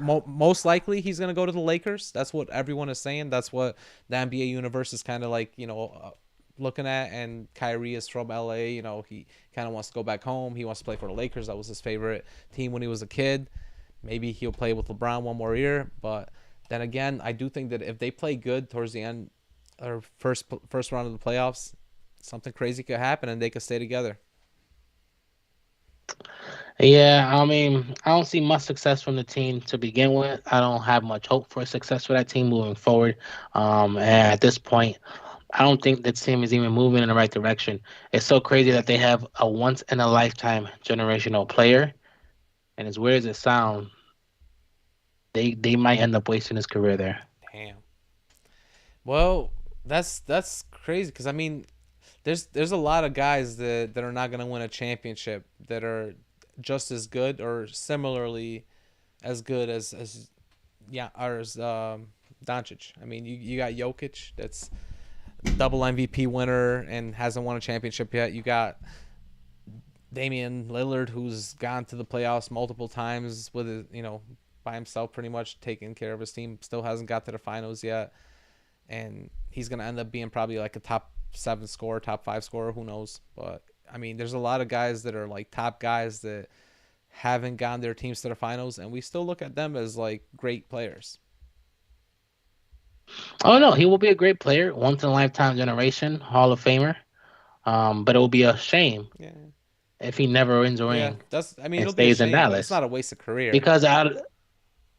Most likely he's gonna go to the Lakers. That's what everyone is saying. That's what the NBA universe is kind of like, looking at. And Kyrie is from LA. He kind of wants to go back home. He wants to play for the Lakers. That was his favorite team when he was a kid. Maybe he'll play with LeBron one more year. But then again, I do think that if they play good towards the end or first round of the playoffs, something crazy could happen and they could stay together. Yeah, I mean, I don't see much success from the team to begin with. I don't have much hope for success for that team moving forward. And at this point, I don't think the team is even moving in the right direction. It's so crazy that they have a once in a lifetime generational player, and as weird as it sounds, they might end up wasting his career there. Damn. Well, that's crazy because I mean, there's a lot of guys that are not gonna win a championship that are just as good or similarly as good as yeah or as Doncic. I mean, you got Jokic that's double MVP winner and hasn't won a championship yet. You got Damian Lillard who's gone to the playoffs multiple times with by himself pretty much taking care of his team. Still hasn't got to the finals yet, and he's gonna end up being probably like a top 7 scorer, top 5 scorer. Who knows? But I mean, there's a lot of guys that are like top guys that haven't gotten their teams to the finals, and we still look at them as like great players. Oh no, he will be a great player, once in a lifetime generation Hall of Famer. But it will be a shame Yeah, if he never wins a yeah. ring That's I mean, and it'll be a stays in shame, but it's Dallas. not a waste of career. Because out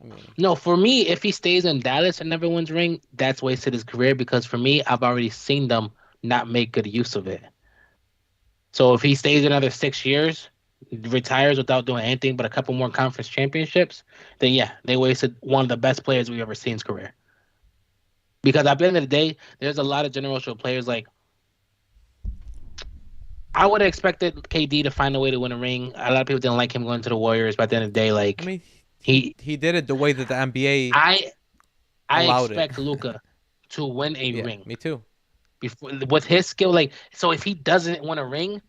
I mean, No, for me, if he stays in Dallas and never wins a ring, that's wasted his career because for me, I've already seen them not make good use of it. So if he stays another 6 years, retires without doing anything but a couple more conference championships, then yeah, they wasted one of the best players we've ever seen in his career. Because at the end of the day, there's a lot of generational players. Like I would have expected KD to find a way to win a ring. A lot of people didn't like him going to the Warriors, but at the end of the day, I like mean, he, he did it the way that the NBA I, I allowed it. expect Luca to win a Yeah, ring me too. before with his skill. Like, so if he doesn't win a ring,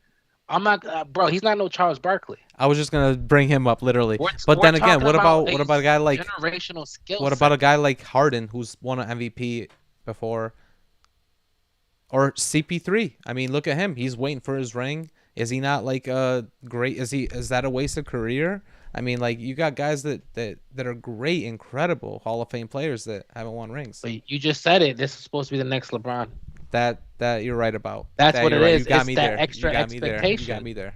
I'm not, bro. He's not no Charles Barkley. I was just gonna bring him up literally, but We're then again, talking about what a about a guy like generational skill what about a set. guy like Harden who's won an MVP before, or CP3? I mean, look at him. He's waiting for his ring. Is he not like great? Is that a wasted career? I mean, like you got guys that are great, incredible Hall of Fame players that haven't won rings. But you just said it. This is supposed to be the next LeBron. That you're right about. That's That what you're it right. You is. got It's me that there. You extra got me there. You got expectation. me there.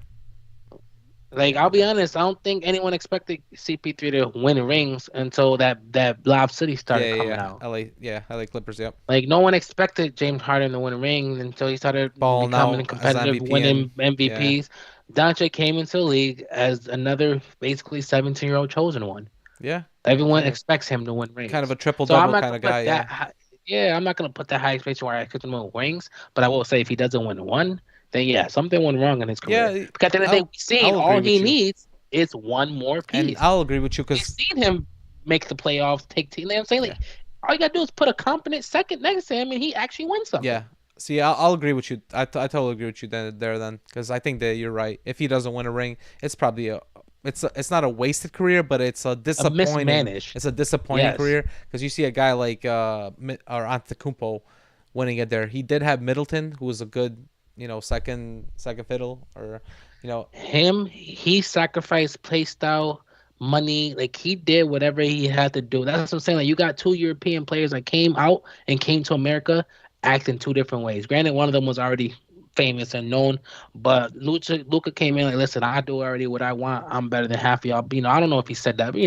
Like I'll be honest, I don't think anyone expected CP3 to win rings until that Lob City started Yeah, yeah, coming yeah. out. LA Clippers. Yep. Like no one expected James Harden to win a ring until he started Balling becoming out as competitive, MVP and winning yeah, MVPs. Dante came into the league as another basically 17-year-old chosen one. yeah, Everyone yeah. expects him to win Kind of rings. a triple So I'm double not kind gonna of guy. put Yeah, that high, yeah, I'm not gonna put that high expectation where I expect him to win rings. But I will say if he doesn't win one, then yeah, something went wrong in his career. yeah. Because at the end of the day, I'll we've seen I'll agree all he with you, needs is one more and piece. I'll agree with you We've because seen him make the playoffs, take team. You know what I'm saying? yeah, Like all you gotta do is put a competent second next to him, and he actually wins yeah. something. See, I'll agree with you. I totally agree with you then because I think that you're right. If he doesn't win a ring, it's probably it's not a wasted career, but A mismanaged. it's a disappointing Yes. career because you see a guy like or Antetokounmpo winning it there. He did have Middleton, who was a good second fiddle or you know Him, he sacrificed play style, money. Like he did whatever he had to do. That's what I'm saying. Like you got two European players that came out and came to America acting two different ways. Granted, one of them was already famous and known, but Luca came in like, listen, I do already what I want. I'm better than half of y'all. You know, I don't know if he said that, but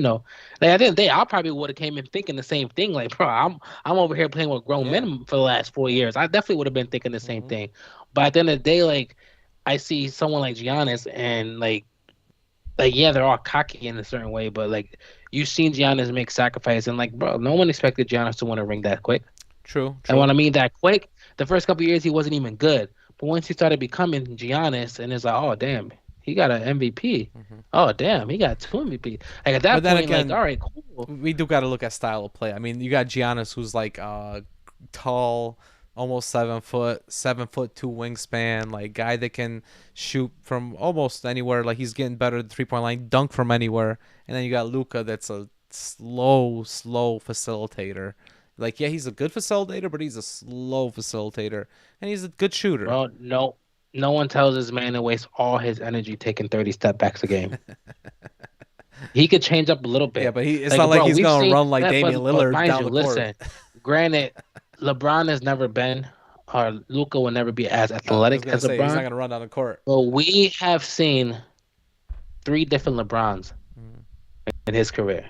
like at the end of the day, I probably would have came in thinking the same thing. Like, bro, I'm over here playing with grown yeah. men for the last 4 years. I definitely would have been thinking the same Hmm. thing. But at the end of the day, like I see someone like Giannis and like yeah, they're all cocky in a certain way, but like you've seen Giannis make sacrifice and like bro, no one expected Giannis to win a ring that quick. True, And true. when I mean that quick, the first couple years he wasn't even good. But once he started becoming Giannis and it's like, oh damn, he got an MVP. Hmm. Oh damn, he got two MVP. Like at But that then point, like, again, all right, cool. we do got to look at style of play. I mean, you got Giannis, who's like tall, almost 7 foot, 7 foot two wingspan, like guy that can shoot from almost anywhere. Like he's getting better at the 3 point line, dunk from anywhere. And then you got Luca, that's a slow facilitator. Like yeah, he's a good facilitator, but he's a slow facilitator, and he's a good shooter. Bro, no one tells this man to waste all his energy taking 30 step backs a game. He could change up a little Yeah, bit. but it's Like, not like bro, he's we've gonna seen run like that, Damian but Lillard mind down you, the court. listen, granted, LeBron has never been, or Luca will never be as I was athletic gonna as say he's not LeBron, gonna run down the court. but we have seen three different LeBrons Mm. in his career.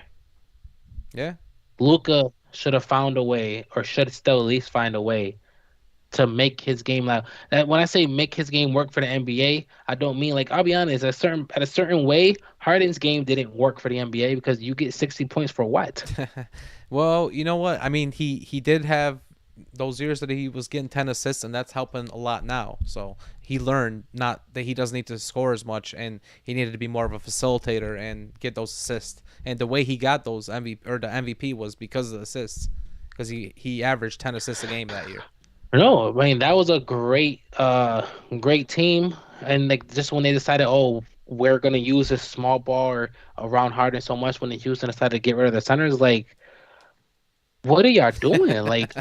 Yeah, Luca should have found a way, or should still at least find a way to make his game like that. When I say make his game work for the NBA, I don't mean like I'll be honest, at a certain way, Harden's game didn't work for the NBA because you get 60 points for what? well, you know what? I mean, he did have those years that he was getting 10 assists, and that's helping a lot now. So he learned not that he doesn't need to score as much, and he needed to be more of a facilitator and get those assists. And the way he got those MVP or the MVP was because of the assists, because he averaged 10 assists a game that year. No, I mean that was a great team. And like just when they decided, oh, we're gonna use this small ball or around Harden so much when the Houston decided to get rid of the centers, like what are y'all doing? Like,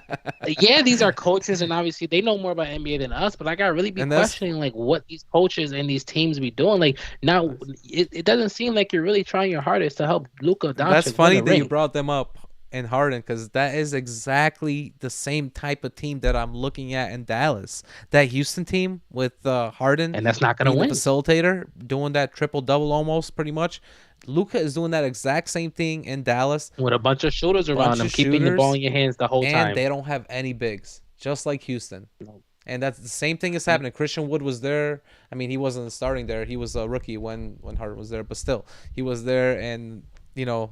yeah, these are coaches, and obviously they know more about NBA than us. But I gotta really be And that's questioning like what these coaches and these teams be doing. Like now, it doesn't seem like you're really trying your hardest to help Luka That's Doncic win funny a that you ring. brought them up in Harden because that is exactly the same type of team that I'm looking at in Dallas. That Houston team with Harden And that's not gonna being the win facilitator, doing that triple double almost pretty much. Luca is doing that exact same thing in Dallas. with a bunch of shooters around Bunch them, of keeping the ball shooters, in your hands the whole and time. they don't have any bigs, just like Houston. No. And that's the same thing is happening. Christian Wood was there. I mean, he wasn't starting there. He was a rookie when Harden was there, but still, he was there, and you know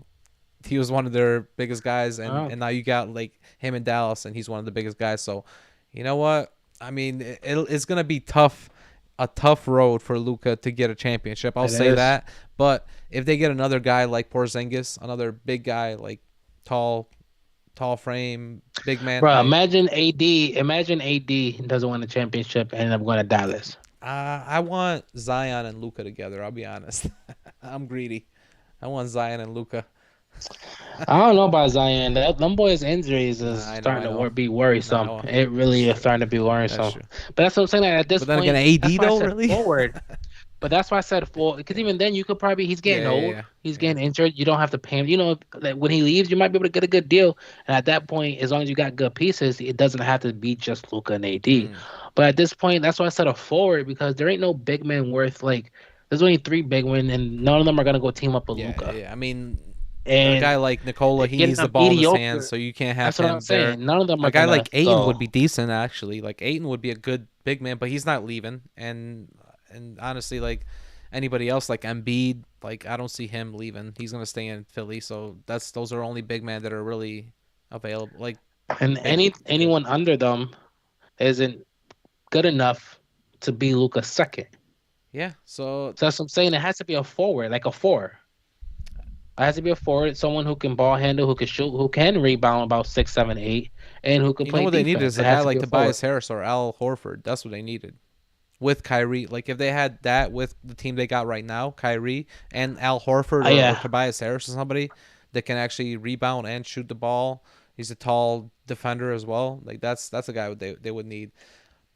he was one of their biggest guys, and, Oh, and now you got like him in Dallas, and he's one of the biggest guys. So, you know what? I mean, it's gonna be tough, a tough road for Luca to get a championship. I'll it say is. that. But if they get another guy like Porzingis, another big guy like tall, tall frame, big man, Bro, imagine AD. Imagine AD doesn't win the championship and end up going to Dallas. I want Zion and Luca together. I'll be honest. I'm greedy. I want Zion and Luca. I don't know about Zion. Them boys' injuries is I know, starting I to know. be I worrisome. know. It That's really is true. starting to be That's worrisome. true. But that's what I'm saying. Like, at this But then again, point, that's AD why I though, said really? forward. But that's why I said full, because even then you could probably he's Yeah, getting yeah, old, yeah, he's yeah. getting injured. You don't have to pay him. Like when he leaves, you might be able to get a good deal. And at that point, as long as you got good pieces, it doesn't have to be just Luca and AD. Mm. But at this point, that's why I said a forward because there ain't no big man worth like. There's only three big men, and none of them are gonna go team up with Yeah, yeah, Luca. yeah. I mean, a And guy like Nikola, he getting needs the a ball in his hands, mediocre. so you can't have That's what I'm him there. saying. None of them A are guy gonna like Aiton would go. be decent actually. Like Aiton would be a good big man, but he's not leaving. And honestly, like anybody else, like Embiid, like I don't see him leaving. He's gonna stay in Philly. So those are only big men that are really available. Like And they they could. anyone under them isn't good enough to be Luca's second. Yeah. So So that's what I'm saying. It has to be a forward, like a four. It has to be a forward, someone who can ball handle, who can shoot, who can rebound about 6, 7, 8, and who can you know play what they needed defense. is a It guy has to be like a forward. Tobias Harris or Al Horford. That's what they needed. With Kyrie. Like if they had that with the team they got right now, Kyrie and Al Horford or Yeah. Tobias Harris or somebody that can actually rebound and shoot the ball. He's a tall defender as well. Like that's a guy they would need.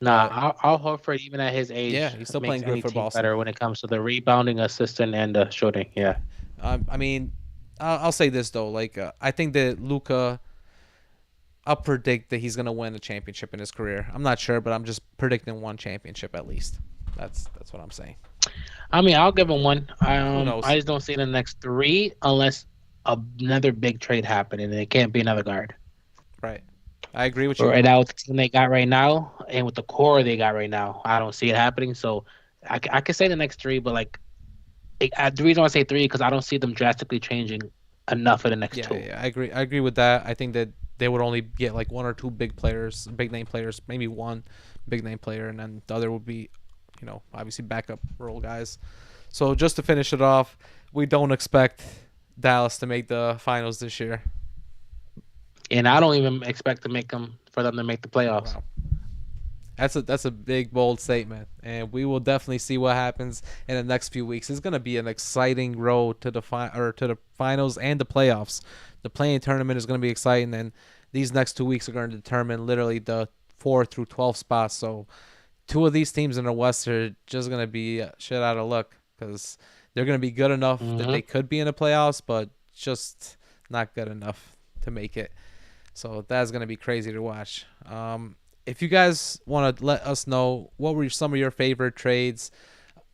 Nah, But Al Horford, even at his yeah, age, he's still makes playing good any for team Boston. better when it comes to the rebounding, assisting, and the shooting. Yeah. Yeah. I mean, I'll say this though. Like I think that Luca. I'll predict that he's gonna win a championship in his career. I'm not sure, but I'm just predicting one championship at least. That's what I'm saying. I mean, I'll give him one. Who I knows? just don't see the next three unless another big trade happening, and it can't be another guard. Right. I agree with But you. right now, with the team they got right now, and with the core they got right now, I don't see it happening. So I could say the next three, but like the reason why I say three because I don't see them drastically changing enough for the next Yeah, two. yeah, I agree. I agree with that. I think that they would only get like one or two big players, big name players, maybe one big name player, and then the other would be, obviously backup role guys. So just to finish it off, we don't expect Dallas to make the finals this year. And I don't even expect to make them for them to make the playoffs. Wow. That's a big bold statement, and we will definitely see what happens in the next few weeks. It's gonna be an exciting road to the or to the finals and the playoffs. The playing tournament is gonna be exciting, and these next 2 weeks are gonna determine literally the 4 through 12 spots. So two of these teams in the West are just gonna be shit out of luck because they're gonna be good enough that Hmm. they could be in the playoffs, but just not good enough to make it. So that's gonna be crazy to watch. If you guys want to let us know what were some of your favorite trades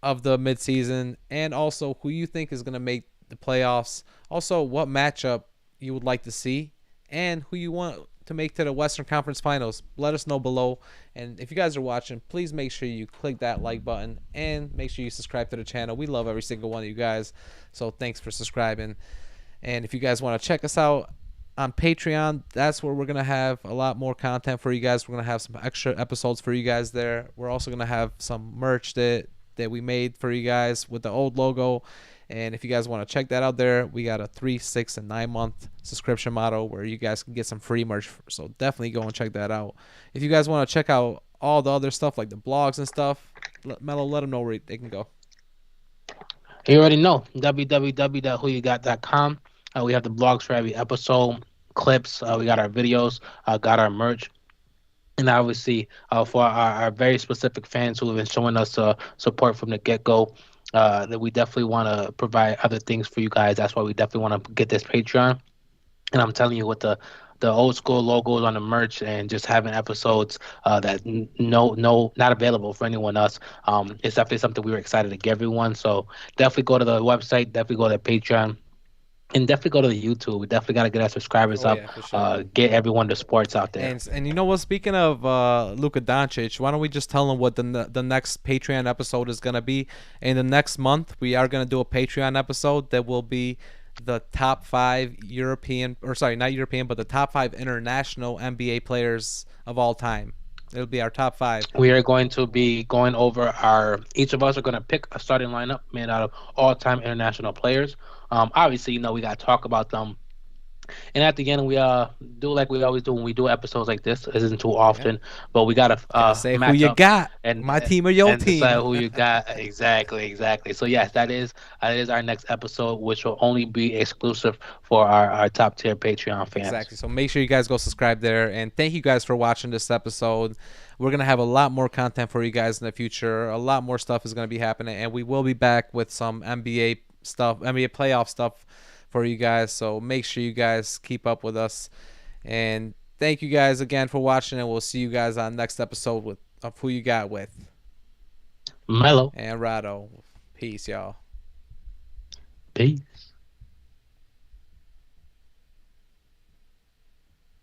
of the midseason, and also who you think is gonna make the playoffs, also what matchup you would like to see, and who you want to make to the Western Conference Finals, let us know below. And if you guys are watching, please make sure you click that like button and make sure you subscribe to the channel. We love every single one of you guys, so thanks for subscribing. And if you guys want to check us out on Patreon, that's where we're gonna have a lot more content for you guys. We're gonna have some extra episodes for you guys there. We're also gonna have some merch that we made for you guys with the old logo. And if you guys want to check that out there, we got a 3, 6, and 9 month subscription model where you guys can get some free merch. So definitely go and check that out. If you guys want to check out all the other stuff like the blogs and stuff, Mello, let them know where they can go. You already know www.whoyougot.com. We have the blogs for every episode, clips. We got our videos, got our merch. And obviously, for our very specific fans who have been showing us support from the get go, that we definitely want to provide other things for you guys. That's why we definitely want to get this Patreon. And I'm telling you, with the old school logos on the merch and just having episodes that no not available for anyone else, it's definitely something we were excited to give everyone. So definitely go to the website, definitely go to Patreon. And definitely go to the YouTube. We definitely got to get our subscribers Oh up. yeah, for sure. Get everyone the sports out there. And you know what? Speaking of Luka Doncic, why don't we just tell them what the next Patreon episode is gonna be? In the next month, we are gonna do a Patreon episode that will be the top 5 European, or sorry, not European, but the top 5 international NBA players of all time. It'll be our top five. We are going to be going over our. Each of us are going to pick a starting lineup made out of all-time international players. Obviously, we got to talk about them And at the end, we do like we always do when we do episodes like this. It isn't too Yeah. often, but we gotta Gotta say who match you up got. and My team or your and decide team. who you got exactly, exactly. So yes, that is our next episode, which will only be exclusive for our top tier Patreon fans. Exactly. So make sure you guys go subscribe there. And thank you guys for watching this episode. We're going to have a lot more content for you guys in the future. A lot more stuff is going to be happening. And we will be back with some NBA stuff, NBA playoff stuff for you guys. So make sure you guys keep up with us. And thank you guys again for watching. And we'll see you guys on next episode with of Who You Got With Mellow, and Rado. Peace, y'all. peace.